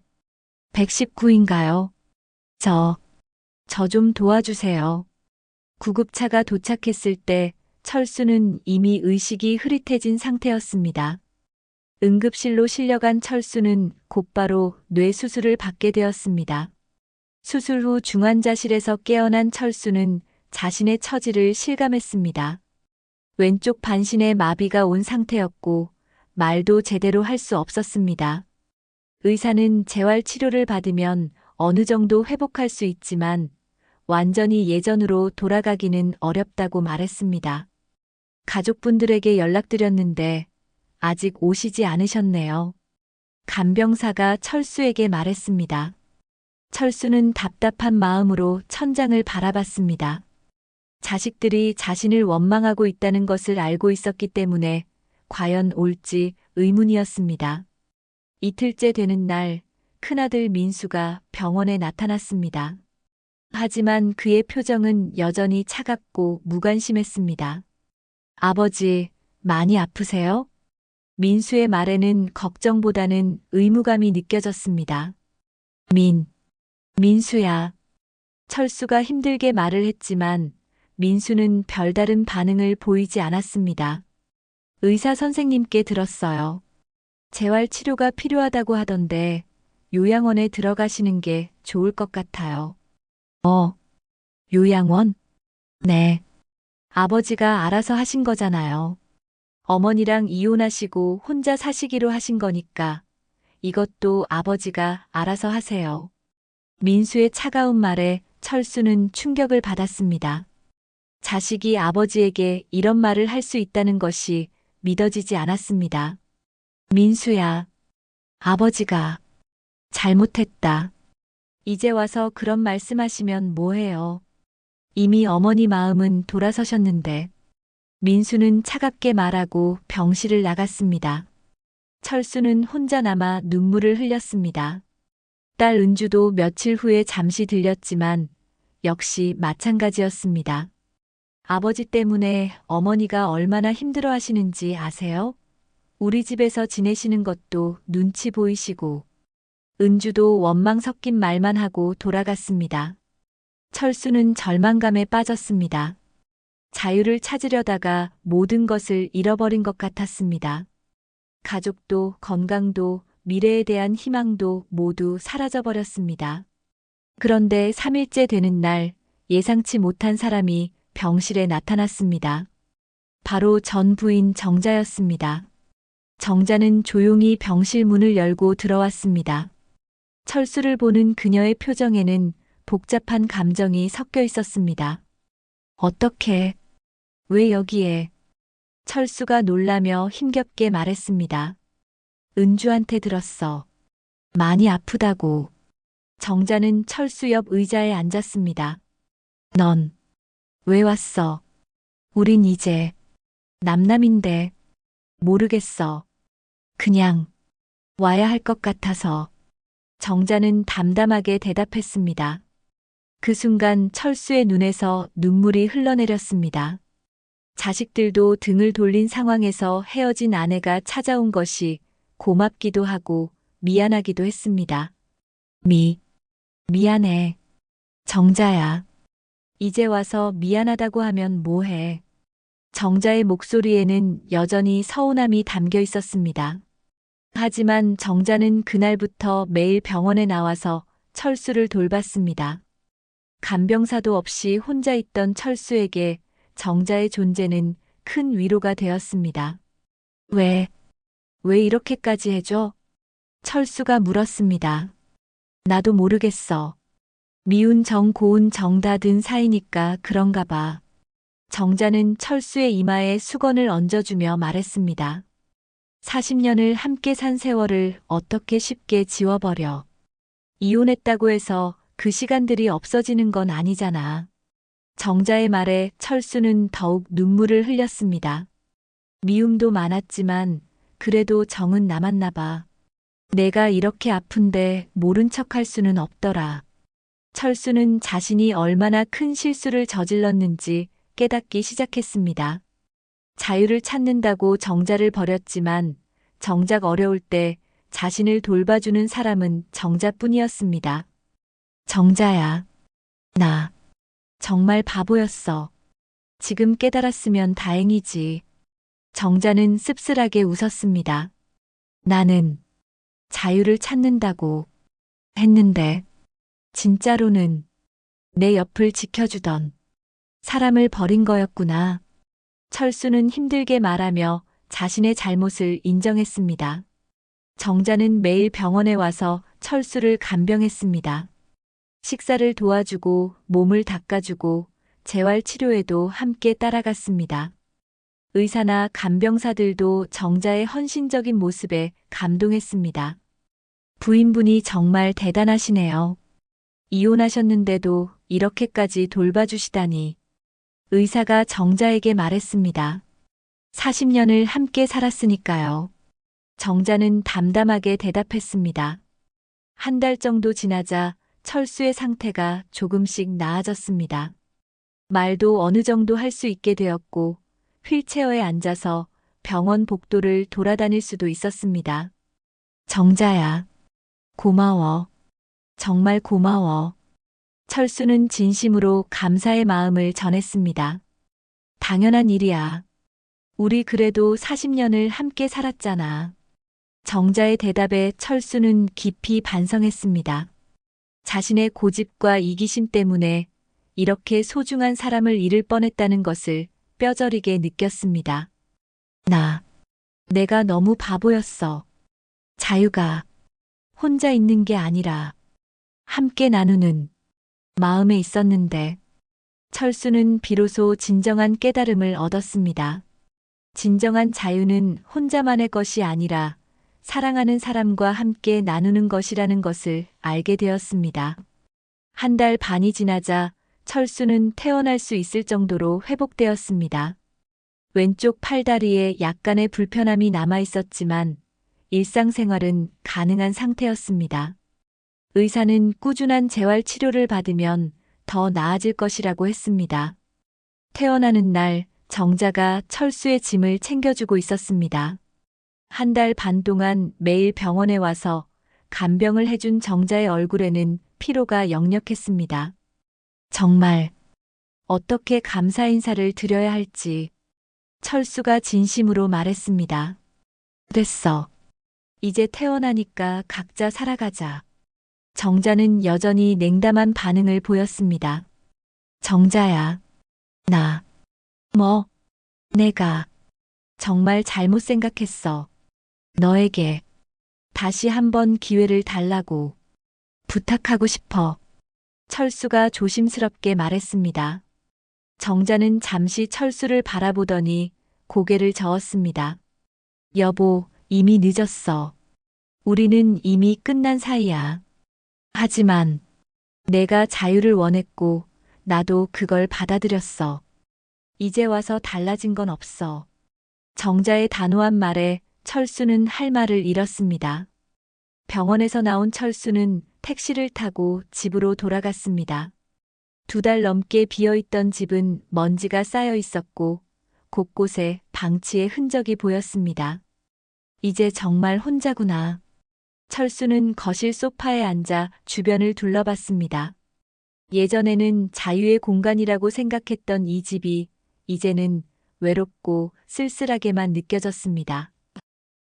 119인가요? 저 좀 도와주세요. 구급차가 도착했을 때 철수는 이미 의식이 흐릿해진 상태였습니다. 응급실로 실려간 철수는 곧바로 뇌수술을 받게 되었습니다. 수술 후 중환자실에서 깨어난 철수는 자신의 처지를 실감했습니다. 왼쪽 반신에 마비가 온 상태였고 말도 제대로 할 수 없었습니다. 의사는 재활 치료를 받으면 어느 정도 회복할 수 있지만 완전히 예전으로 돌아가기는 어렵다고 말했습니다. 가족분들에게 연락드렸는데 아직 오시지 않으셨네요. 간병사가 철수에게 말했습니다. 철수는 답답한 마음으로 천장을 바라봤습니다. 자식들이 자신을 원망하고 있다는 것을 알고 있었기 때문에 과연 올지 의문이었습니다. 이틀째 되는 날, 큰아들 민수가 병원에 나타났습니다. 하지만 그의 표정은 여전히 차갑고 무관심했습니다. 아버지, 많이 아프세요? 민수의 말에는 걱정보다는 의무감이 느껴졌습니다. 민수야. 철수가 힘들게 말을 했지만 민수는 별다른 반응을 보이지 않았습니다. 의사 선생님께 들었어요. 재활 치료가 필요하다고 하던데 요양원에 들어가시는 게 좋을 것 같아요. 요양원? 네. 아버지가 알아서 하신 거잖아요. 어머니랑 이혼하시고 혼자 사시기로 하신 거니까 이것도 아버지가 알아서 하세요. 민수의 차가운 말에 철수는 충격을 받았습니다. 자식이 아버지에게 이런 말을 할 수 있다는 것이 믿어지지 않았습니다. 민수야, 아버지가 잘못했다. 이제 와서 그런 말씀하시면 뭐해요. 이미 어머니 마음은 돌아서셨는데. 민수는 차갑게 말하고 병실을 나갔습니다. 철수는 혼자 남아 눈물을 흘렸습니다. 딸 은주도 며칠 후에 잠시 들렸지만 역시 마찬가지였습니다. 아버지 때문에 어머니가 얼마나 힘들어 하시는지 아세요? 우리 집에서 지내시는 것도 눈치 보이시고. 은주도 원망 섞인 말만 하고 돌아갔습니다. 철수는 절망감에 빠졌습니다. 자유를 찾으려다가 모든 것을 잃어버린 것 같았습니다. 가족도 건강도 미래에 대한 희망도 모두 사라져버렸습니다. 그런데 3일째 되는 날 예상치 못한 사람이 병실에 나타났습니다. 바로 전 부인 정자였습니다. 정자는 조용히 병실 문을 열고 들어왔습니다. 철수를 보는 그녀의 표정에는 복잡한 감정이 섞여 있었습니다. 어떻게, 왜 여기에? 철수가 놀라며 힘겹게 말했습니다. 은주한테 들었어. 많이 아프다고. 정자는 철수 옆 의자에 앉았습니다. 넌 왜 왔어? 우린 이제 남남인데 모르겠어. 그냥 와야 할 것 같아서. 정자는 담담하게 대답했습니다. 그 순간 철수의 눈에서 눈물이 흘러내렸습니다. 자식들도 등을 돌린 상황에서 헤어진 아내가 찾아온 것이 고맙기도 하고 미안하기도 했습니다. 미안해. 정자야. 이제 와서 미안하다고 하면 뭐해. 정자의 목소리에는 여전히 서운함이 담겨 있었습니다. 하지만 정자는 그날부터 매일 병원에 나와서 철수를 돌봤습니다. 간병사도 없이 혼자 있던 철수에게 정자의 존재는 큰 위로가 되었습니다. 왜 이렇게까지 해줘? 철수가 물었습니다. 나도 모르겠어. 미운 정 고운 정 다든 사이니까 그런가 봐. 정자는 철수의 이마에 수건을 얹어주며 말했습니다. 40년을 함께 산 세월을 어떻게 쉽게 지워버려. 이혼했다고 해서 그 시간들이 없어지는 건 아니잖아. 정자의 말에 철수는 더욱 눈물을 흘렸습니다. 미움도 많았지만 그래도 정은 남았나 봐. 내가 이렇게 아픈데 모른 척할 수는 없더라. 철수는 자신이 얼마나 큰 실수를 저질렀는지 깨닫기 시작했습니다. 자유를 찾는다고 정자를 버렸지만 정작 어려울 때 자신을 돌봐주는 사람은 정자뿐이었습니다. 정자야, 나 정말 바보였어. 지금 깨달았으면 다행이지. 정자는 씁쓸하게 웃었습니다. 나는 자유를 찾는다고 했는데, 진짜로는 내 옆을 지켜주던 사람을 버린 거였구나. 철수는 힘들게 말하며 자신의 잘못을 인정했습니다. 정자는 매일 병원에 와서 철수를 간병했습니다. 식사를 도와주고 몸을 닦아주고 재활 치료에도 함께 따라갔습니다. 의사나 간병사들도 정자의 헌신적인 모습에 감동했습니다. 부인분이 정말 대단하시네요. 이혼하셨는데도 이렇게까지 돌봐주시다니. 의사가 정자에게 말했습니다. 40년을 함께 살았으니까요. 정자는 담담하게 대답했습니다. 한 달 정도 지나자 철수의 상태가 조금씩 나아졌습니다. 말도 어느 정도 할 수 있게 되었고 휠체어에 앉아서 병원 복도를 돌아다닐 수도 있었습니다. 정자야, 고마워. 정말 고마워. 철수는 진심으로 감사의 마음을 전했습니다. 당연한 일이야. 우리 그래도 40년을 함께 살았잖아. 정자의 대답에 철수는 깊이 반성했습니다. 자신의 고집과 이기심 때문에 이렇게 소중한 사람을 잃을 뻔했다는 것을 뼈저리게 느꼈습니다. 내가 너무 바보였어. 자유가 혼자 있는 게 아니라 함께 나누는 마음에 있었는데, 철수는 비로소 진정한 깨달음을 얻었습니다. 진정한 자유는 혼자만의 것이 아니라 사랑하는 사람과 함께 나누는 것이라는 것을 알게 되었습니다. 한 달 반이 지나자 철수는 퇴원할 수 있을 정도로 회복되었습니다. 왼쪽 팔다리에 약간의 불편함이 남아 있었지만 일상생활은 가능한 상태였습니다. 의사는 꾸준한 재활 치료를 받으면 더 나아질 것이라고 했습니다. 퇴원하는 날 정자가 철수의 짐을 챙겨주고 있었습니다. 한 달 반 동안 매일 병원에 와서 간병을 해준 정자의 얼굴에는 피로가 역력했습니다. 정말 어떻게 감사 인사를 드려야 할지 철수가 진심으로 말했습니다. 됐어. 이제 퇴원하니까 각자 살아가자. 정자는 여전히 냉담한 반응을 보였습니다. 정자야, 내가 정말 잘못 생각했어. 너에게 다시 한번 기회를 달라고 부탁하고 싶어. 철수가 조심스럽게 말했습니다. 정자는 잠시 철수를 바라보더니 고개를 저었습니다. 여보, 이미 늦었어. 우리는 이미 끝난 사이야. 하지만 내가 자유를 원했고 나도 그걸 받아들였어. 이제 와서 달라진 건 없어. 정자의 단호한 말에 철수는 할 말을 잃었습니다. 병원에서 나온 철수는 택시를 타고 집으로 돌아갔습니다. 2달 넘게 비어있던 집은 먼지가 쌓여 있었고 곳곳에 방치의 흔적이 보였습니다. 이제 정말 혼자구나. 철수는 거실 소파에 앉아 주변을 둘러봤습니다. 예전에는 자유의 공간이라고 생각했던 이 집이 이제는 외롭고 쓸쓸하게만 느껴졌습니다.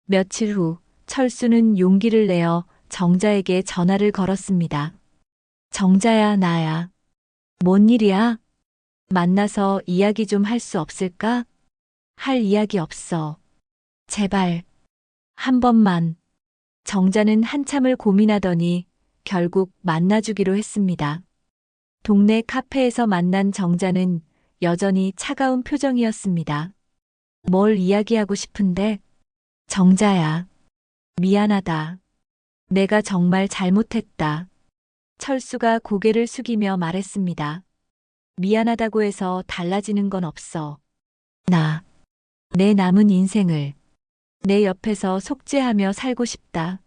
며칠 후 철수는 용기를 내어 정자에게 전화를 걸었습니다. 정자야, 나야. 뭔 일이야? 만나서 이야기 좀 할 수 없을까? 할 이야기 없어. 제발, 한 번만. 정자는 한참을 고민하더니 결국 만나주기로 했습니다. 동네 카페에서 만난 정자는 여전히 차가운 표정이었습니다. 뭘 이야기하고 싶은데? 정자야, 미안하다. 내가 정말 잘못했다. 철수가 고개를 숙이며 말했습니다. 미안하다고 해서 달라지는 건 없어. 내 남은 인생을 내 옆에서 속죄하며 살고 싶다.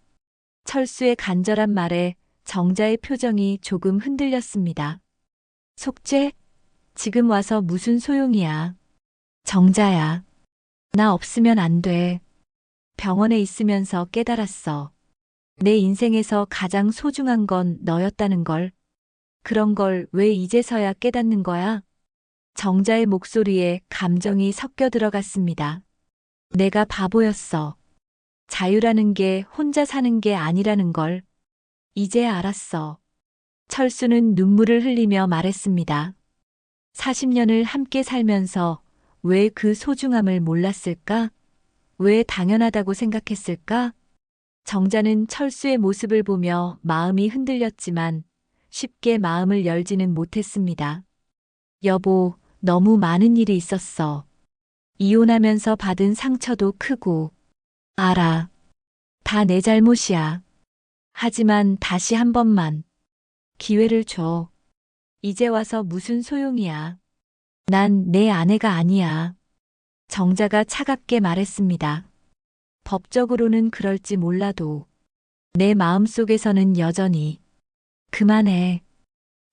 철수의 간절한 말에 정자의 표정이 조금 흔들렸습니다. 속죄? 지금 와서 무슨 소용이야. 정자야, 나 없으면 안 돼. 병원에 있으면서 깨달았어. 내 인생에서 가장 소중한 건 너였다는 걸. 그런 걸 왜 이제서야 깨닫는 거야? 정자의 목소리에 감정이 섞여 들어갔습니다. 내가 바보였어. 자유라는 게 혼자 사는 게 아니라는 걸 이제 알았어. 철수는 눈물을 흘리며 말했습니다. 40년을 함께 살면서 왜 그 소중함을 몰랐을까? 왜 당연하다고 생각했을까? 정자는 철수의 모습을 보며 마음이 흔들렸지만 쉽게 마음을 열지는 못했습니다. 여보, 너무 많은 일이 있었어. 이혼하면서 받은 상처도 크고. 알아. 다 내 잘못이야. 하지만 다시 한 번만 기회를 줘. 이제 와서 무슨 소용이야. 난 내 아내가 아니야. 정자가 차갑게 말했습니다. 법적으로는 그럴지 몰라도 내 마음속에서는 여전히. 그만해.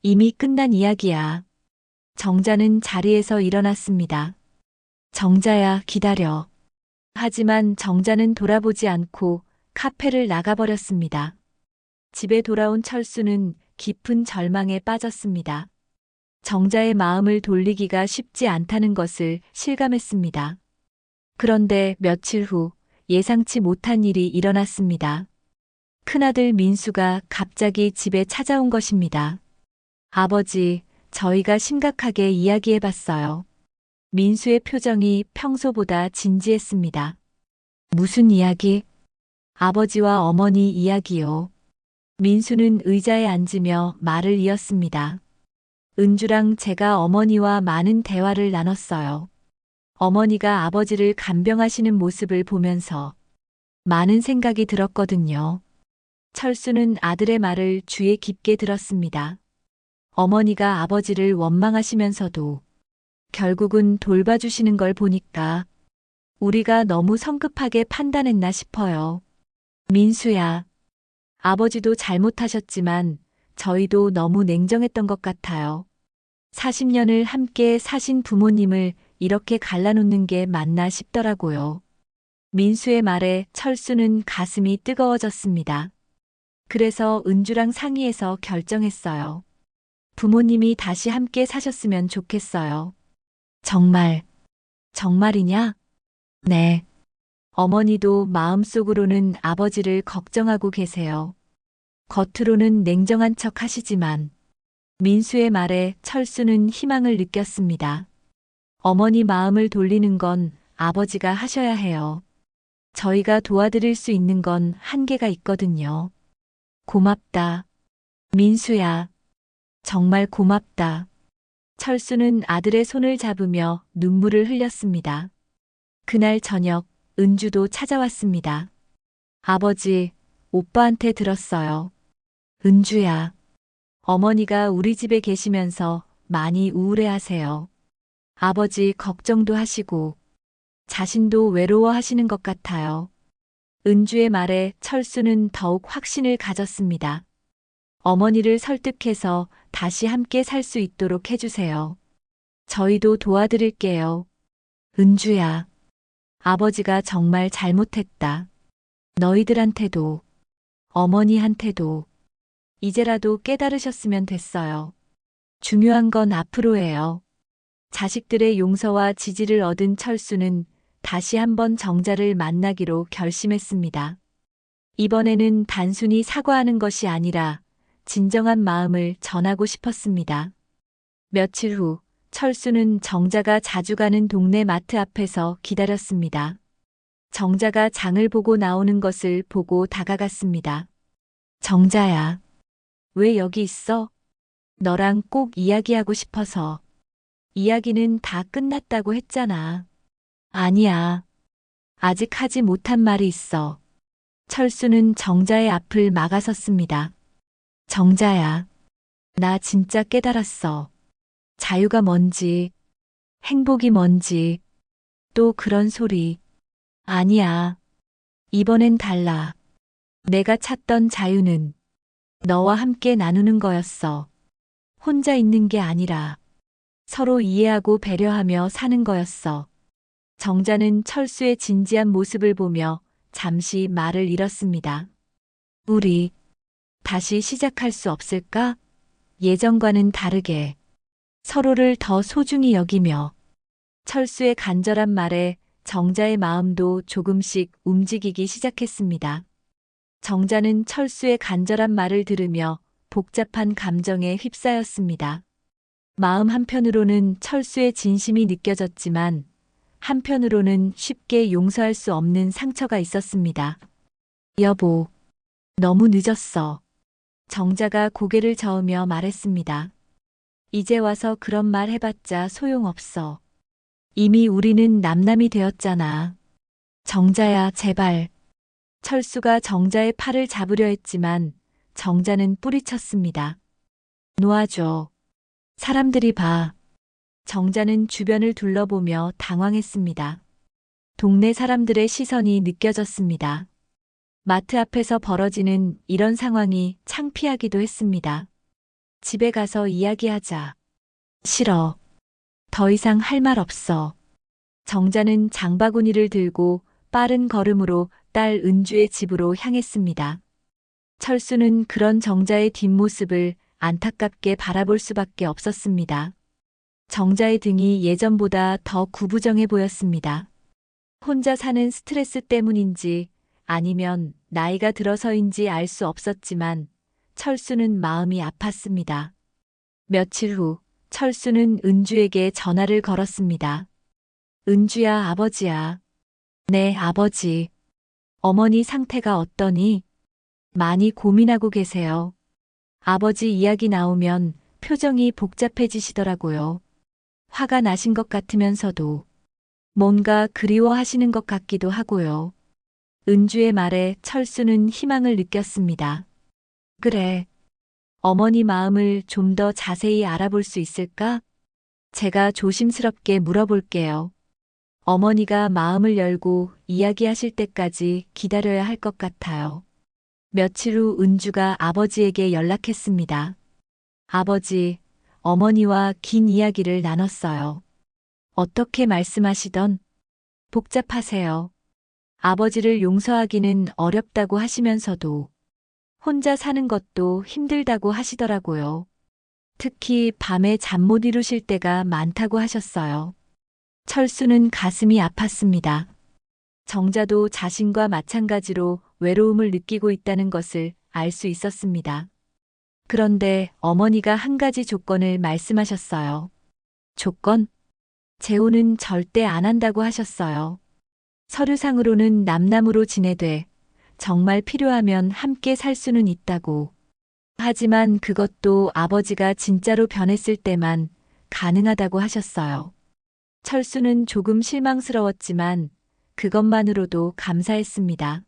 이미 끝난 이야기야. 정자는 자리에서 일어났습니다. 정자야, 기다려. 하지만 정자는 돌아보지 않고 카페를 나가버렸습니다. 집에 돌아온 철수는 깊은 절망에 빠졌습니다. 정자의 마음을 돌리기가 쉽지 않다는 것을 실감했습니다. 그런데 며칠 후 예상치 못한 일이 일어났습니다. 큰아들 민수가 갑자기 집에 찾아온 것입니다. 아버지, 저희가 심각하게 이야기해봤어요. 민수의 표정이 평소보다 진지했습니다. 무슨 이야기? 아버지와 어머니 이야기요. 민수는 의자에 앉으며 말을 이었습니다. 은주랑 제가 어머니와 많은 대화를 나눴어요. 어머니가 아버지를 간병하시는 모습을 보면서 많은 생각이 들었거든요. 철수는 아들의 말을 귀에 깊게 들었습니다. 어머니가 아버지를 원망하시면서도 결국은 돌봐주시는 걸 보니까 우리가 너무 성급하게 판단했나 싶어요. 민수야, 아버지도 잘못하셨지만 저희도 너무 냉정했던 것 같아요. 40년을 함께 사신 부모님을 이렇게 갈라놓는 게 맞나 싶더라고요. 민수의 말에 철수는 가슴이 뜨거워졌습니다. 그래서 은주랑 상의해서 결정했어요. 부모님이 다시 함께 사셨으면 좋겠어요. 정말, 정말이냐? 네. 어머니도 마음속으로는 아버지를 걱정하고 계세요. 겉으로는 냉정한 척 하시지만 민수의 말에 철수는 희망을 느꼈습니다. 어머니 마음을 돌리는 건 아버지가 하셔야 해요. 저희가 도와드릴 수 있는 건 한계가 있거든요. 고맙다. 민수야. 정말 고맙다. 철수는 아들의 손을 잡으며 눈물을 흘렸습니다. 그날 저녁 은주도 찾아왔습니다. 아버지, 오빠한테 들었어요. 은주야. 어머니가 우리 집에 계시면서 많이 우울해하세요. 아버지 걱정도 하시고 자신도 외로워하시는 것 같아요. 은주의 말에 철수는 더욱 확신을 가졌습니다. 어머니를 설득해서 다시 함께 살 수 있도록 해주세요. 저희도 도와드릴게요. 은주야. 아버지가 정말 잘못했다. 너희들한테도, 어머니한테도 이제라도 깨달으셨으면 됐어요. 중요한 건 앞으로예요. 자식들의 용서와 지지를 얻은 철수는 다시 한번 정자를 만나기로 결심했습니다. 이번에는 단순히 사과하는 것이 아니라 진정한 마음을 전하고 싶었습니다. 며칠 후 철수는 정자가 자주 가는 동네 마트 앞에서 기다렸습니다. 정자가 장을 보고 나오는 것을 보고 다가갔습니다. 정자야, 왜 여기 있어? 너랑 꼭 이야기하고 싶어서. 이야기는 다 끝났다고 했잖아. 아니야. 아직 하지 못한 말이 있어. 철수는 정자의 앞을 막아섰습니다. 정자야, 나 진짜 깨달았어. 자유가 뭔지, 행복이 뭔지, 또 그런 소리. 아니야. 이번엔 달라. 내가 찾던 자유는 너와 함께 나누는 거였어. 혼자 있는 게 아니라 서로 이해하고 배려하며 사는 거였어. 정자는 철수의 진지한 모습을 보며 잠시 말을 잃었습니다. 우리 다시 시작할 수 없을까? 예전과는 다르게 서로를 더 소중히 여기며 철수의 간절한 말에 정자의 마음도 조금씩 움직이기 시작했습니다. 정자는 철수의 간절한 말을 들으며 복잡한 감정에 휩싸였습니다. 마음 한편으로는 철수의 진심이 느껴졌지만 한편으로는 쉽게 용서할 수 없는 상처가 있었습니다. 여보, 너무 늦었어. 정자가 고개를 저으며 말했습니다. 이제 와서 그런 말 해봤자 소용없어. 이미 우리는 남남이 되었잖아. 정자야, 제발. 철수가 정자의 팔을 잡으려 했지만 정자는 뿌리쳤습니다. 놓아줘. 사람들이 봐. 정자는 주변을 둘러보며 당황했습니다. 동네 사람들의 시선이 느껴졌습니다. 마트 앞에서 벌어지는 이런 상황이 창피하기도 했습니다. 집에 가서 이야기하자. 싫어. 더 이상 할 말 없어. 정자는 장바구니를 들고 빠른 걸음으로 딸 은주의 집으로 향했습니다. 철수는 그런 정자의 뒷모습을 안타깝게 바라볼 수밖에 없었습니다. 정자의 등이 예전보다 더 구부정해 보였습니다. 혼자 사는 스트레스 때문인지 아니면 나이가 들어서인지 알 수 없었지만 철수는 마음이 아팠습니다. 며칠 후 철수는 은주에게 전화를 걸었습니다. 은주야, 아버지야. 네, 아버지. 어머니 상태가 어떠니? 많이 고민하고 계세요. 아버지 이야기 나오면 표정이 복잡해지시더라고요. 화가 나신 것 같으면서도 뭔가 그리워하시는 것 같기도 하고요. 은주의 말에 철수는 희망을 느꼈습니다. 그래. 어머니 마음을 좀 더 자세히 알아볼 수 있을까? 제가 조심스럽게 물어볼게요. 어머니가 마음을 열고 이야기하실 때까지 기다려야 할 것 같아요. 며칠 후 은주가 아버지에게 연락했습니다. 아버지, 어머니와 긴 이야기를 나눴어요. 어떻게 말씀하시던? 복잡하세요. 아버지를 용서하기는 어렵다고 하시면서도 혼자 사는 것도 힘들다고 하시더라고요. 특히 밤에 잠 못 이루실 때가 많다고 하셨어요. 철수는 가슴이 아팠습니다. 정자도 자신과 마찬가지로 외로움을 느끼고 있다는 것을 알 수 있었습니다. 그런데 어머니가 한 가지 조건을 말씀하셨어요. 조건? 재혼은 절대 안 한다고 하셨어요. 서류상으로는 남남으로 지내되 정말 필요하면 함께 살 수는 있다고. 하지만 그것도 아버지가 진짜로 변했을 때만 가능하다고 하셨어요. 철수는 조금 실망스러웠지만 그것만으로도 감사했습니다.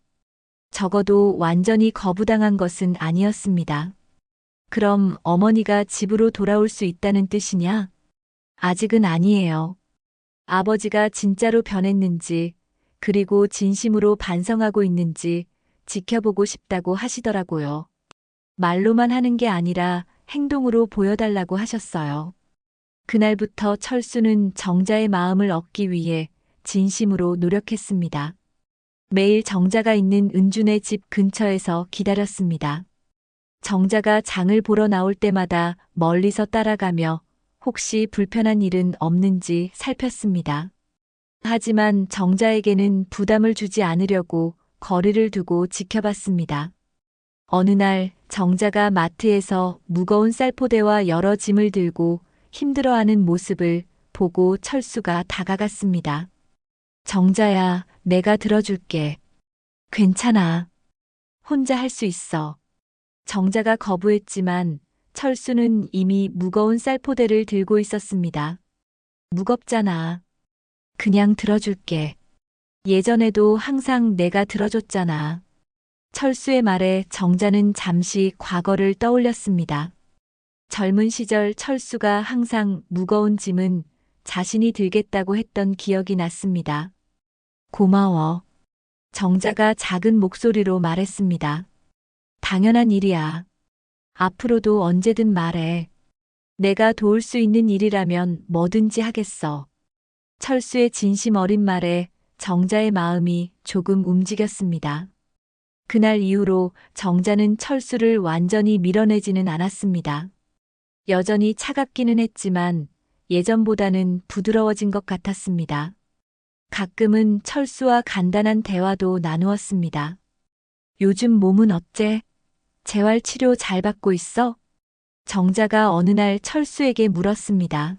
적어도 완전히 거부당한 것은 아니었습니다. 그럼 어머니가 집으로 돌아올 수 있다는 뜻이냐? 아직은 아니에요. 아버지가 진짜로 변했는지, 그리고 진심으로 반성하고 있는지 지켜보고 싶다고 하시더라고요. 말로만 하는 게 아니라 행동으로 보여달라고 하셨어요. 그날부터 철수는 정자의 마음을 얻기 위해 진심으로 노력했습니다. 매일 정자가 있는 은준의 집 근처에서 기다렸습니다. 정자가 장을 보러 나올 때마다 멀리서 따라가며 혹시 불편한 일은 없는지 살폈습니다. 하지만 정자에게는 부담을 주지 않으려고 거리를 두고 지켜봤습니다. 어느 날 정자가 마트에서 무거운 쌀포대와 여러 짐을 들고 힘들어하는 모습을 보고 철수가 다가갔습니다. 정자야, 내가 들어줄게. 괜찮아. 혼자 할 수 있어. 정자가 거부했지만 철수는 이미 무거운 쌀포대를 들고 있었습니다. 무겁잖아. 그냥 들어줄게. 예전에도 항상 내가 들어줬잖아. 철수의 말에 정자는 잠시 과거를 떠올렸습니다. 젊은 시절 철수가 항상 무거운 짐은 자신이 들겠다고 했던 기억이 났습니다. 고마워. 정자가 작은 목소리로 말했습니다. 당연한 일이야. 앞으로도 언제든 말해. 내가 도울 수 있는 일이라면 뭐든지 하겠어. 철수의 진심 어린 말에 정자의 마음이 조금 움직였습니다. 그날 이후로 정자는 철수를 완전히 밀어내지는 않았습니다. 여전히 차갑기는 했지만 예전보다는 부드러워진 것 같았습니다. 가끔은 철수와 간단한 대화도 나누었습니다. 요즘 몸은 어째? 재활 치료 잘 받고 있어? 정자가 어느 날 철수에게 물었습니다.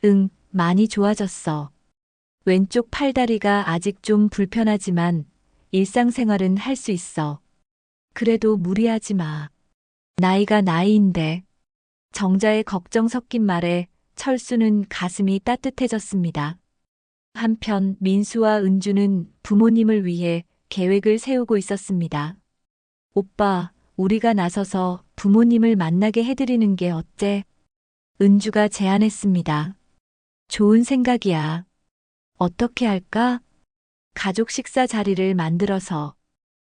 응, 많이 좋아졌어. 왼쪽 팔다리가 아직 좀 불편하지만 일상생활은 할 수 있어. 그래도 무리하지 마. 나이가 나이인데. 정자의 걱정 섞인 말에 철수는 가슴이 따뜻해졌습니다. 한편 민수와 은주는 부모님을 위해 계획을 세우고 있었습니다. 오빠, 우리가 나서서 부모님을 만나게 해드리는 게 어때? 은주가 제안했습니다. 좋은 생각이야. 어떻게 할까? 가족 식사 자리를 만들어서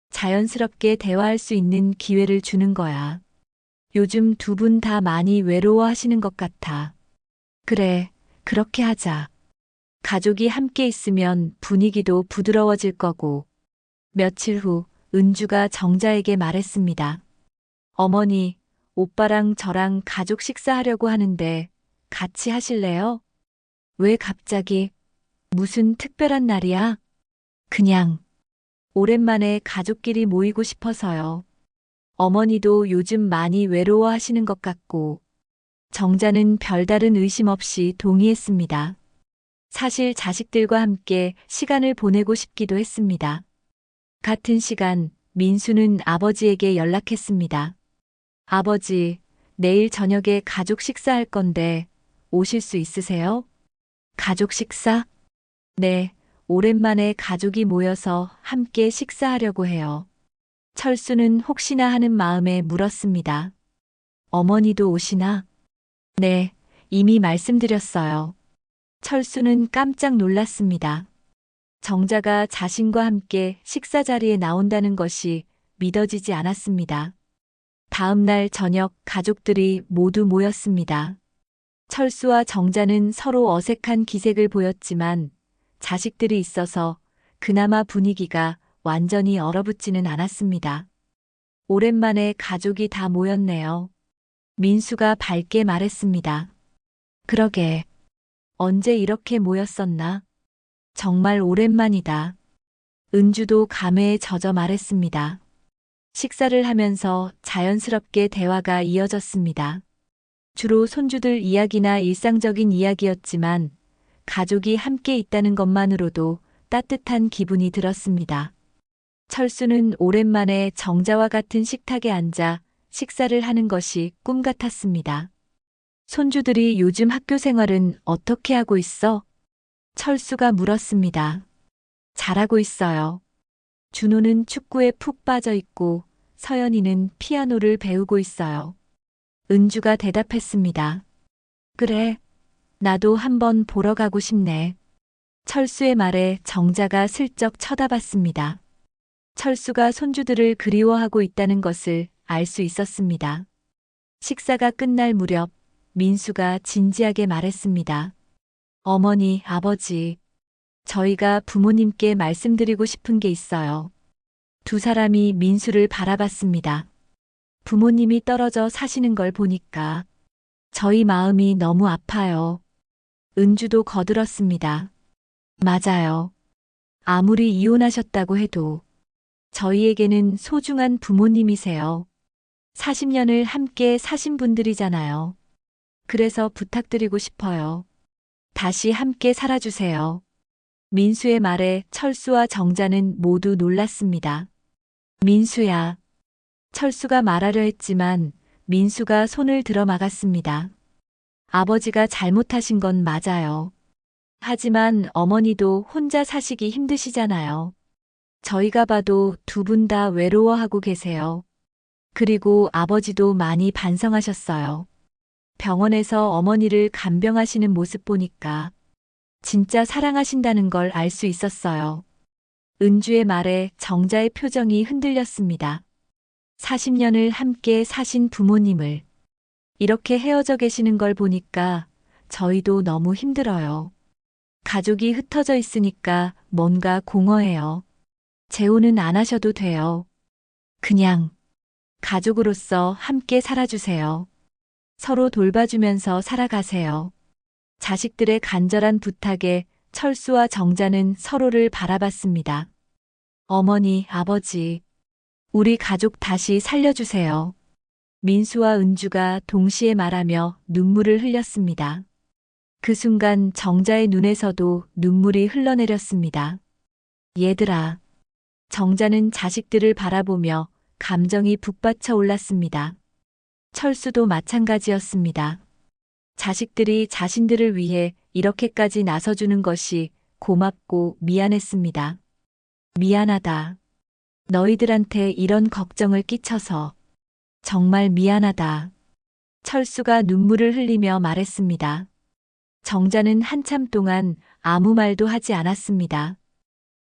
자연스럽게 대화할 수 있는 기회를 주는 거야. 요즘 두 분 다 많이 외로워하시는 것 같아. 그래, 그렇게 하자. 가족이 함께 있으면 분위기도 부드러워질 거고. 며칠 후 은주가 정자에게 말했습니다. 어머니, 오빠랑 저랑 가족 식사하려고 하는데 같이 하실래요? 왜 갑자기? 무슨 특별한 날이야? 그냥 오랜만에 가족끼리 모이고 싶어서요. 어머니도 요즘 많이 외로워하시는 것 같고. 정자는 별다른 의심 없이 동의했습니다. 사실 자식들과 함께 시간을 보내고 싶기도 했습니다. 같은 시간 민수는 아버지에게 연락했습니다. 아버지, 내일 저녁에 가족 식사할 건데 오실 수 있으세요? 가족 식사? 네, 오랜만에 가족이 모여서 함께 식사하려고 해요. 철수는 혹시나 하는 마음에 물었습니다. 어머니도 오시나? 네, 이미 말씀드렸어요. 철수는 깜짝 놀랐습니다. 정자가 자신과 함께 식사 자리에 나온다는 것이 믿어지지 않았습니다. 다음 날 저녁 가족들이 모두 모였습니다. 철수와 정자는 서로 어색한 기색을 보였지만 자식들이 있어서 그나마 분위기가 완전히 얼어붙지는 않았습니다. 오랜만에 가족이 다 모였네요. 민수가 밝게 말했습니다. 그러게. 언제 이렇게 모였었나? 정말 오랜만이다. 은주도 감회에 젖어 말했습니다. 식사를 하면서 자연스럽게 대화가 이어졌습니다. 주로 손주들 이야기나 일상적인 이야기였지만 가족이 함께 있다는 것만으로도 따뜻한 기분이 들었습니다. 철수는 오랜만에 정자와 같은 식탁에 앉아 식사를 하는 것이 꿈 같았습니다. 손주들이 요즘 학교 생활은 어떻게 하고 있어? 철수가 물었습니다. 잘하고 있어요. 준호는 축구에 푹 빠져 있고 서연이는 피아노를 배우고 있어요. 은주가 대답했습니다. 그래, 나도 한번 보러 가고 싶네. 철수의 말에 정자가 슬쩍 쳐다봤습니다. 철수가 손주들을 그리워하고 있다는 것을 알 수 있었습니다. 식사가 끝날 무렵 민수가 진지하게 말했습니다. 어머니, 아버지, 저희가 부모님께 말씀드리고 싶은 게 있어요. 두 사람이 민수를 바라봤습니다. 부모님이 떨어져 사시는 걸 보니까 저희 마음이 너무 아파요. 은주도 거들었습니다. 맞아요. 아무리 이혼하셨다고 해도 저희에게는 소중한 부모님이세요. 40년을 함께 사신 분들이잖아요. 그래서 부탁드리고 싶어요. 다시 함께 살아주세요. 민수의 말에 철수와 정자는 모두 놀랐습니다. 민수야. 철수가 말하려 했지만 민수가 손을 들어 막았습니다. 아버지가 잘못하신 건 맞아요. 하지만 어머니도 혼자 사시기 힘드시잖아요. 저희가 봐도 두 분 다 외로워하고 계세요. 그리고 아버지도 많이 반성하셨어요. 병원에서 어머니를 간병하시는 모습 보니까 진짜 사랑하신다는 걸 알 수 있었어요. 은주의 말에 정자의 표정이 흔들렸습니다. 40년을 함께 사신 부모님을 이렇게 헤어져 계시는 걸 보니까 저희도 너무 힘들어요. 가족이 흩어져 있으니까 뭔가 공허해요. 재혼은 안 하셔도 돼요. 그냥 가족으로서 함께 살아주세요. 서로 돌봐주면서 살아가세요. 자식들의 간절한 부탁에 철수와 정자는 서로를 바라봤습니다. 어머니, 아버지, 우리 가족 다시 살려주세요. 민수와 은주가 동시에 말하며 눈물을 흘렸습니다. 그 순간 정자의 눈에서도 눈물이 흘러내렸습니다. 얘들아. 정자는 자식들을 바라보며 감정이 북받쳐 올랐습니다. 철수도 마찬가지였습니다. 자식들이 자신들을 위해 이렇게까지 나서주는 것이 고맙고 미안했습니다. 미안하다. 너희들한테 이런 걱정을 끼쳐서 정말 미안하다. 철수가 눈물을 흘리며 말했습니다. 정자는 한참 동안 아무 말도 하지 않았습니다.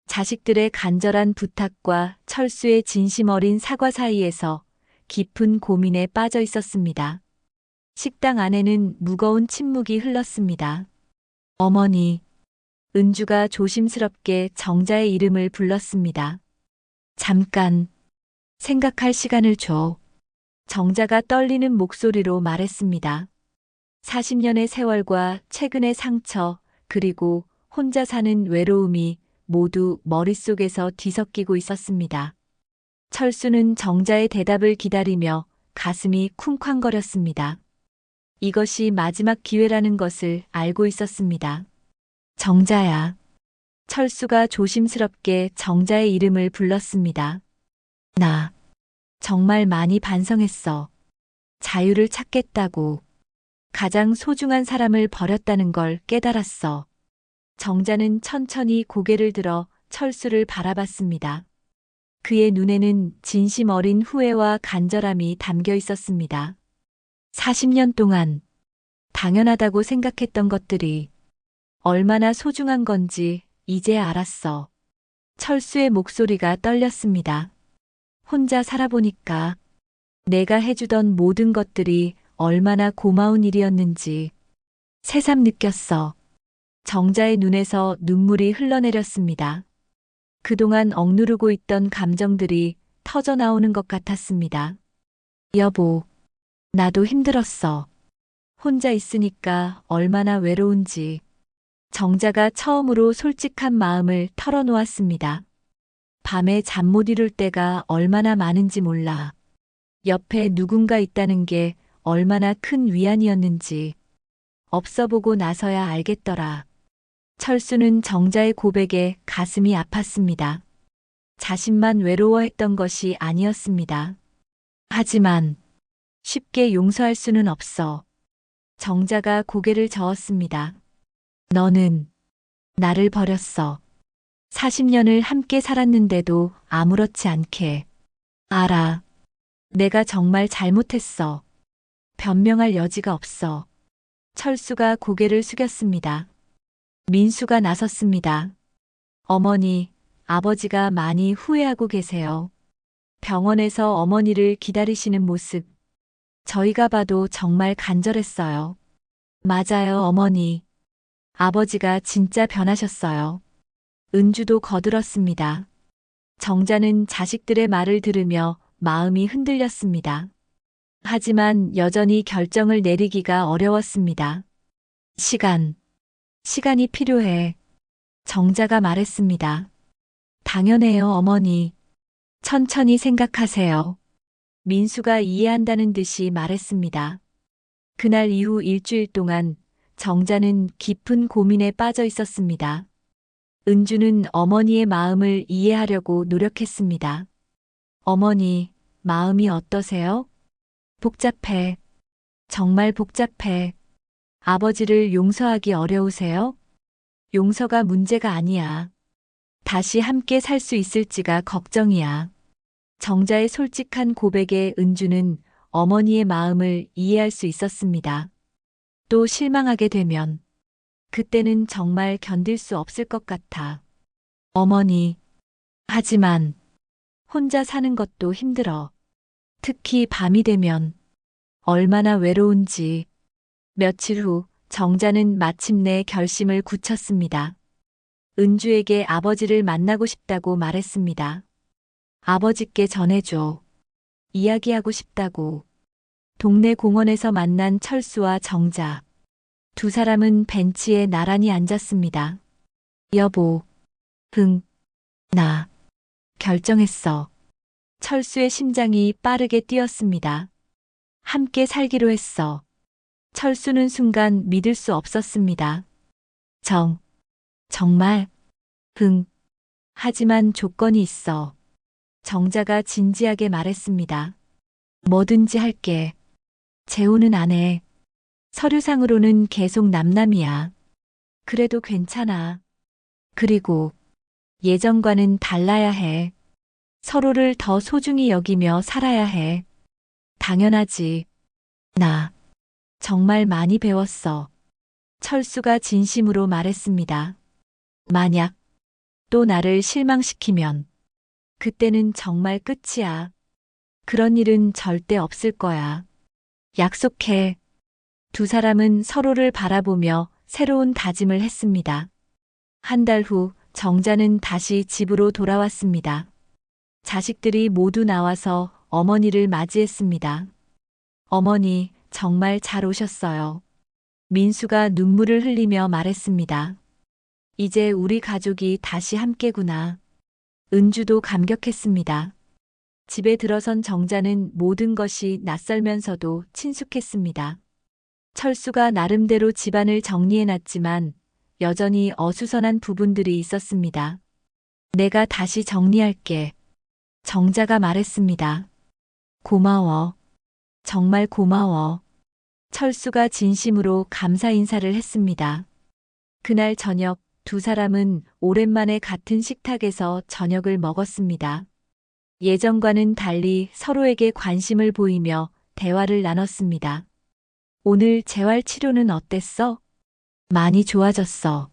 자식들의 간절한 부탁과 철수의 진심 어린 사과 사이에서 깊은 고민에 빠져 있었습니다. 식당 안에는 무거운 침묵이 흘렀습니다. 어머니, 은주가 조심스럽게 정자의 이름을 불렀습니다. 잠깐, 생각할 시간을 줘. 정자가 떨리는 목소리로 말했습니다. 40년의 세월과 최근의 상처, 그리고 혼자 사는 외로움이 모두 머릿속에서 뒤섞이고 있었습니다. 철수는 정자의 대답을 기다리며 가슴이 쿵쾅거렸습니다. 이것이 마지막 기회라는 것을 알고 있었습니다. 정자야. 철수가 조심스럽게 정자의 이름을 불렀습니다. 나 정말 많이 반성했어. 자유를 찾겠다고. 가장 소중한 사람을 버렸다는 걸 깨달았어. 정자는 천천히 고개를 들어 철수를 바라봤습니다. 그의 눈에는 진심 어린 후회와 간절함이 담겨 있었습니다. 40년 동안 당연하다고 생각했던 것들이 얼마나 소중한 건지 이제 알았어. 철수의 목소리가 떨렸습니다. 혼자 살아보니까 내가 해주던 모든 것들이 얼마나 고마운 일이었는지 새삼 느꼈어. 정자의 눈에서 눈물이 흘러내렸습니다. 그동안 억누르고 있던 감정들이 터져나오는 것 같았습니다. 여보, 나도 힘들었어. 혼자 있으니까 얼마나 외로운지. 정자가 처음으로 솔직한 마음을 털어놓았습니다. 밤에 잠 못 이룰 때가 얼마나 많은지 몰라. 옆에 누군가 있다는 게 얼마나 큰 위안이었는지. 없어 보고 나서야 알겠더라. 철수는 정자의 고백에 가슴이 아팠습니다. 자신만 외로워했던 것이 아니었습니다. 하지만 쉽게 용서할 수는 없어. 정자가 고개를 저었습니다. 너는 나를 버렸어. 40년을 함께 살았는데도 아무렇지 않게. 알아. 내가 정말 잘못했어. 변명할 여지가 없어. 철수가 고개를 숙였습니다. 민수가 나섰습니다. 어머니, 아버지가 많이 후회하고 계세요. 병원에서 어머니를 기다리시는 모습. 저희가 봐도 정말 간절했어요. 맞아요, 어머니. 아버지가 진짜 변하셨어요. 은주도 거들었습니다. 정자는 자식들의 말을 들으며 마음이 흔들렸습니다. 하지만 여전히 결정을 내리기가 어려웠습니다. 시간이 필요해. 정자가 말했습니다. 당연해요, 어머니. 천천히 생각하세요. 민수가 이해한다는 듯이 말했습니다. 그날 이후 일주일 동안 정자는 깊은 고민에 빠져 있었습니다. 은주는 어머니의 마음을 이해하려고 노력했습니다. 어머니, 마음이 어떠세요? 복잡해. 정말 복잡해. 아버지를 용서하기 어려우세요? 용서가 문제가 아니야. 다시 함께 살 수 있을지가 걱정이야. 정자의 솔직한 고백에 은주는 어머니의 마음을 이해할 수 있었습니다. 또 실망하게 되면 그때는 정말 견딜 수 없을 것 같아. 어머니. 하지만 혼자 사는 것도 힘들어. 특히 밤이 되면 얼마나 외로운지. 며칠 후 정자는 마침내 결심을 굳혔습니다. 은주에게 아버지를 만나고 싶다고 말했습니다. 아버지께 전해줘. 이야기하고 싶다고. 동네 공원에서 만난 철수와 정자. 두 사람은 벤치에 나란히 앉았습니다. 여보, 나 결정했어. 철수의 심장이 빠르게 뛰었습니다. 함께 살기로 했어. 철수는 순간 믿을 수 없었습니다. 정말? 하지만 조건이 있어. 정자가 진지하게 말했습니다. 뭐든지 할게. 재혼은 안 해. 서류상으로는 계속 남남이야. 그래도 괜찮아. 그리고 예전과는 달라야 해. 서로를 더 소중히 여기며 살아야 해. 당연하지. 나 정말 많이 배웠어. 철수가 진심으로 말했습니다. 만약 또 나를 실망시키면 그때는 정말 끝이야. 그런 일은 절대 없을 거야. 약속해. 두 사람은 서로를 바라보며 새로운 다짐을 했습니다. 한 달 후 정자는 다시 집으로 돌아왔습니다. 자식들이 모두 나와서 어머니를 맞이했습니다. 어머니, 정말 잘 오셨어요. 민수가 눈물을 흘리며 말했습니다. 이제 우리 가족이 다시 함께구나. 은주도 감격했습니다. 집에 들어선 정자는 모든 것이 낯설면서도 친숙했습니다. 철수가 나름대로 집안을 정리해놨지만 여전히 어수선한 부분들이 있었습니다. 내가 다시 정리할게. 정자가 말했습니다. 고마워. 정말 고마워. 철수가 진심으로 감사 인사를 했습니다. 그날 저녁 두 사람은 오랜만에 같은 식탁에서 저녁을 먹었습니다. 예전과는 달리 서로에게 관심을 보이며 대화를 나눴습니다. 오늘 재활 치료는 어땠어? 많이 좋아졌어.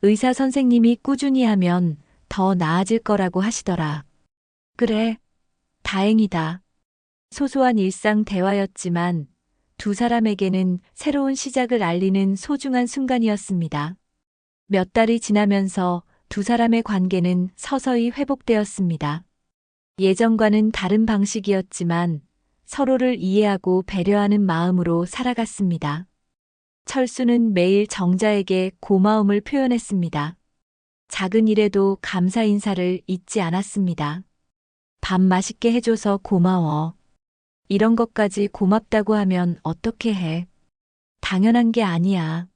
의사 선생님이 꾸준히 하면 더 나아질 거라고 하시더라. 그래, 다행이다. 소소한 일상 대화였지만 두 사람에게는 새로운 시작을 알리는 소중한 순간이었습니다. 몇 달이 지나면서 두 사람의 관계는 서서히 회복되었습니다. 예전과는 다른 방식이었지만 서로를 이해하고 배려하는 마음으로 살아갔습니다. 철수는 매일 정자에게 고마움을 표현했습니다. 작은 일에도 감사 인사를 잊지 않았습니다. 밥 맛있게 해줘서 고마워. 이런 것까지 고맙다고 하면 어떻게 해? 당연한 게 아니야.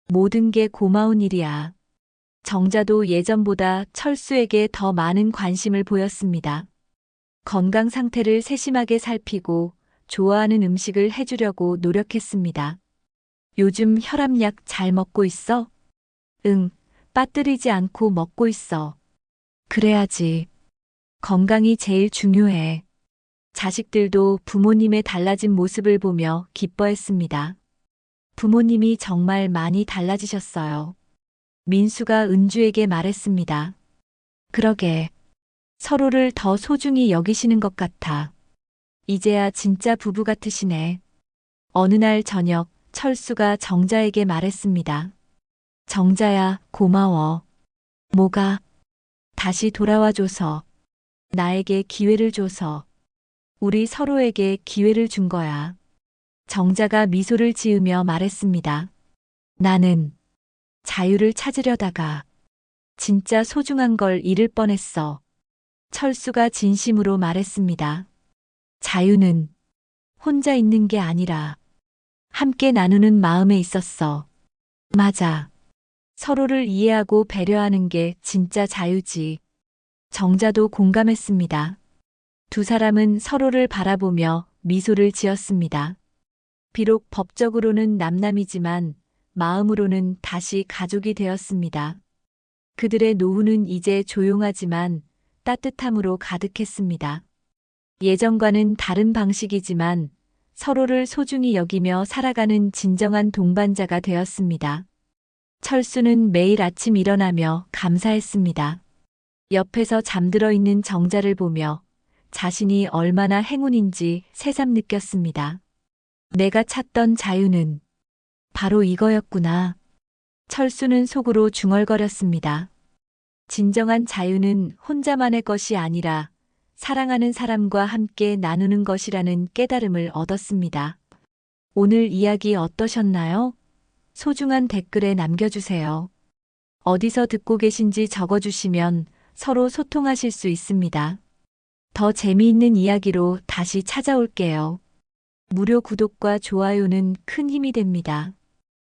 모든 게 고마운 일이야. 정자도 예전보다 철수에게 더 많은 관심을 보였습니다. 건강 상태를 세심하게 살피고 좋아하는 음식을 해주려고 노력했습니다. 요즘 혈압약 잘 먹고 있어? 응, 빠뜨리지 않고 먹고 있어. 그래야지. 건강이 제일 중요해. 자식들도 부모님의 달라진 모습을 보며 기뻐했습니다. 부모님이 정말 많이 달라지셨어요. 민수가 은주에게 말했습니다. 그러게. 서로를 더 소중히 여기시는 것 같아. 이제야 진짜 부부 같으시네. 어느 날 저녁 철수가 정자에게 말했습니다. 정자야, 고마워. 뭐가? 다시 돌아와줘서. 나에게 기회를 줘서. 우리 서로에게 기회를 준 거야. 정자가 미소를 지으며 말했습니다. 나는 자유를 찾으려다가 진짜 소중한 걸 잃을 뻔했어. 철수가 진심으로 말했습니다. 자유는 혼자 있는 게 아니라 함께 나누는 마음에 있었어. 맞아. 서로를 이해하고 배려하는 게 진짜 자유지. 정자도 공감했습니다. 두 사람은 서로를 바라보며 미소를 지었습니다. 비록 법적으로는 남남이지만 마음으로는 다시 가족이 되었습니다. 그들의 노후는 이제 조용하지만 따뜻함으로 가득했습니다. 예전과는 다른 방식이지만 서로를 소중히 여기며 살아가는 진정한 동반자가 되었습니다. 철수는 매일 아침 일어나며 감사했습니다. 옆에서 잠들어 있는 정자를 보며 자신이 얼마나 행운인지 새삼 느꼈습니다. 내가 찾던 자유는 바로 이거였구나. 철수는 속으로 중얼거렸습니다. 진정한 자유는 혼자만의 것이 아니라 사랑하는 사람과 함께 나누는 것이라는 깨달음을 얻었습니다. 오늘 이야기 어떠셨나요? 소중한 댓글에 남겨주세요. 어디서 듣고 계신지 적어주시면 서로 소통하실 수 있습니다. 더 재미있는 이야기로 다시 찾아올게요. 무료 구독과 좋아요는 큰 힘이 됩니다.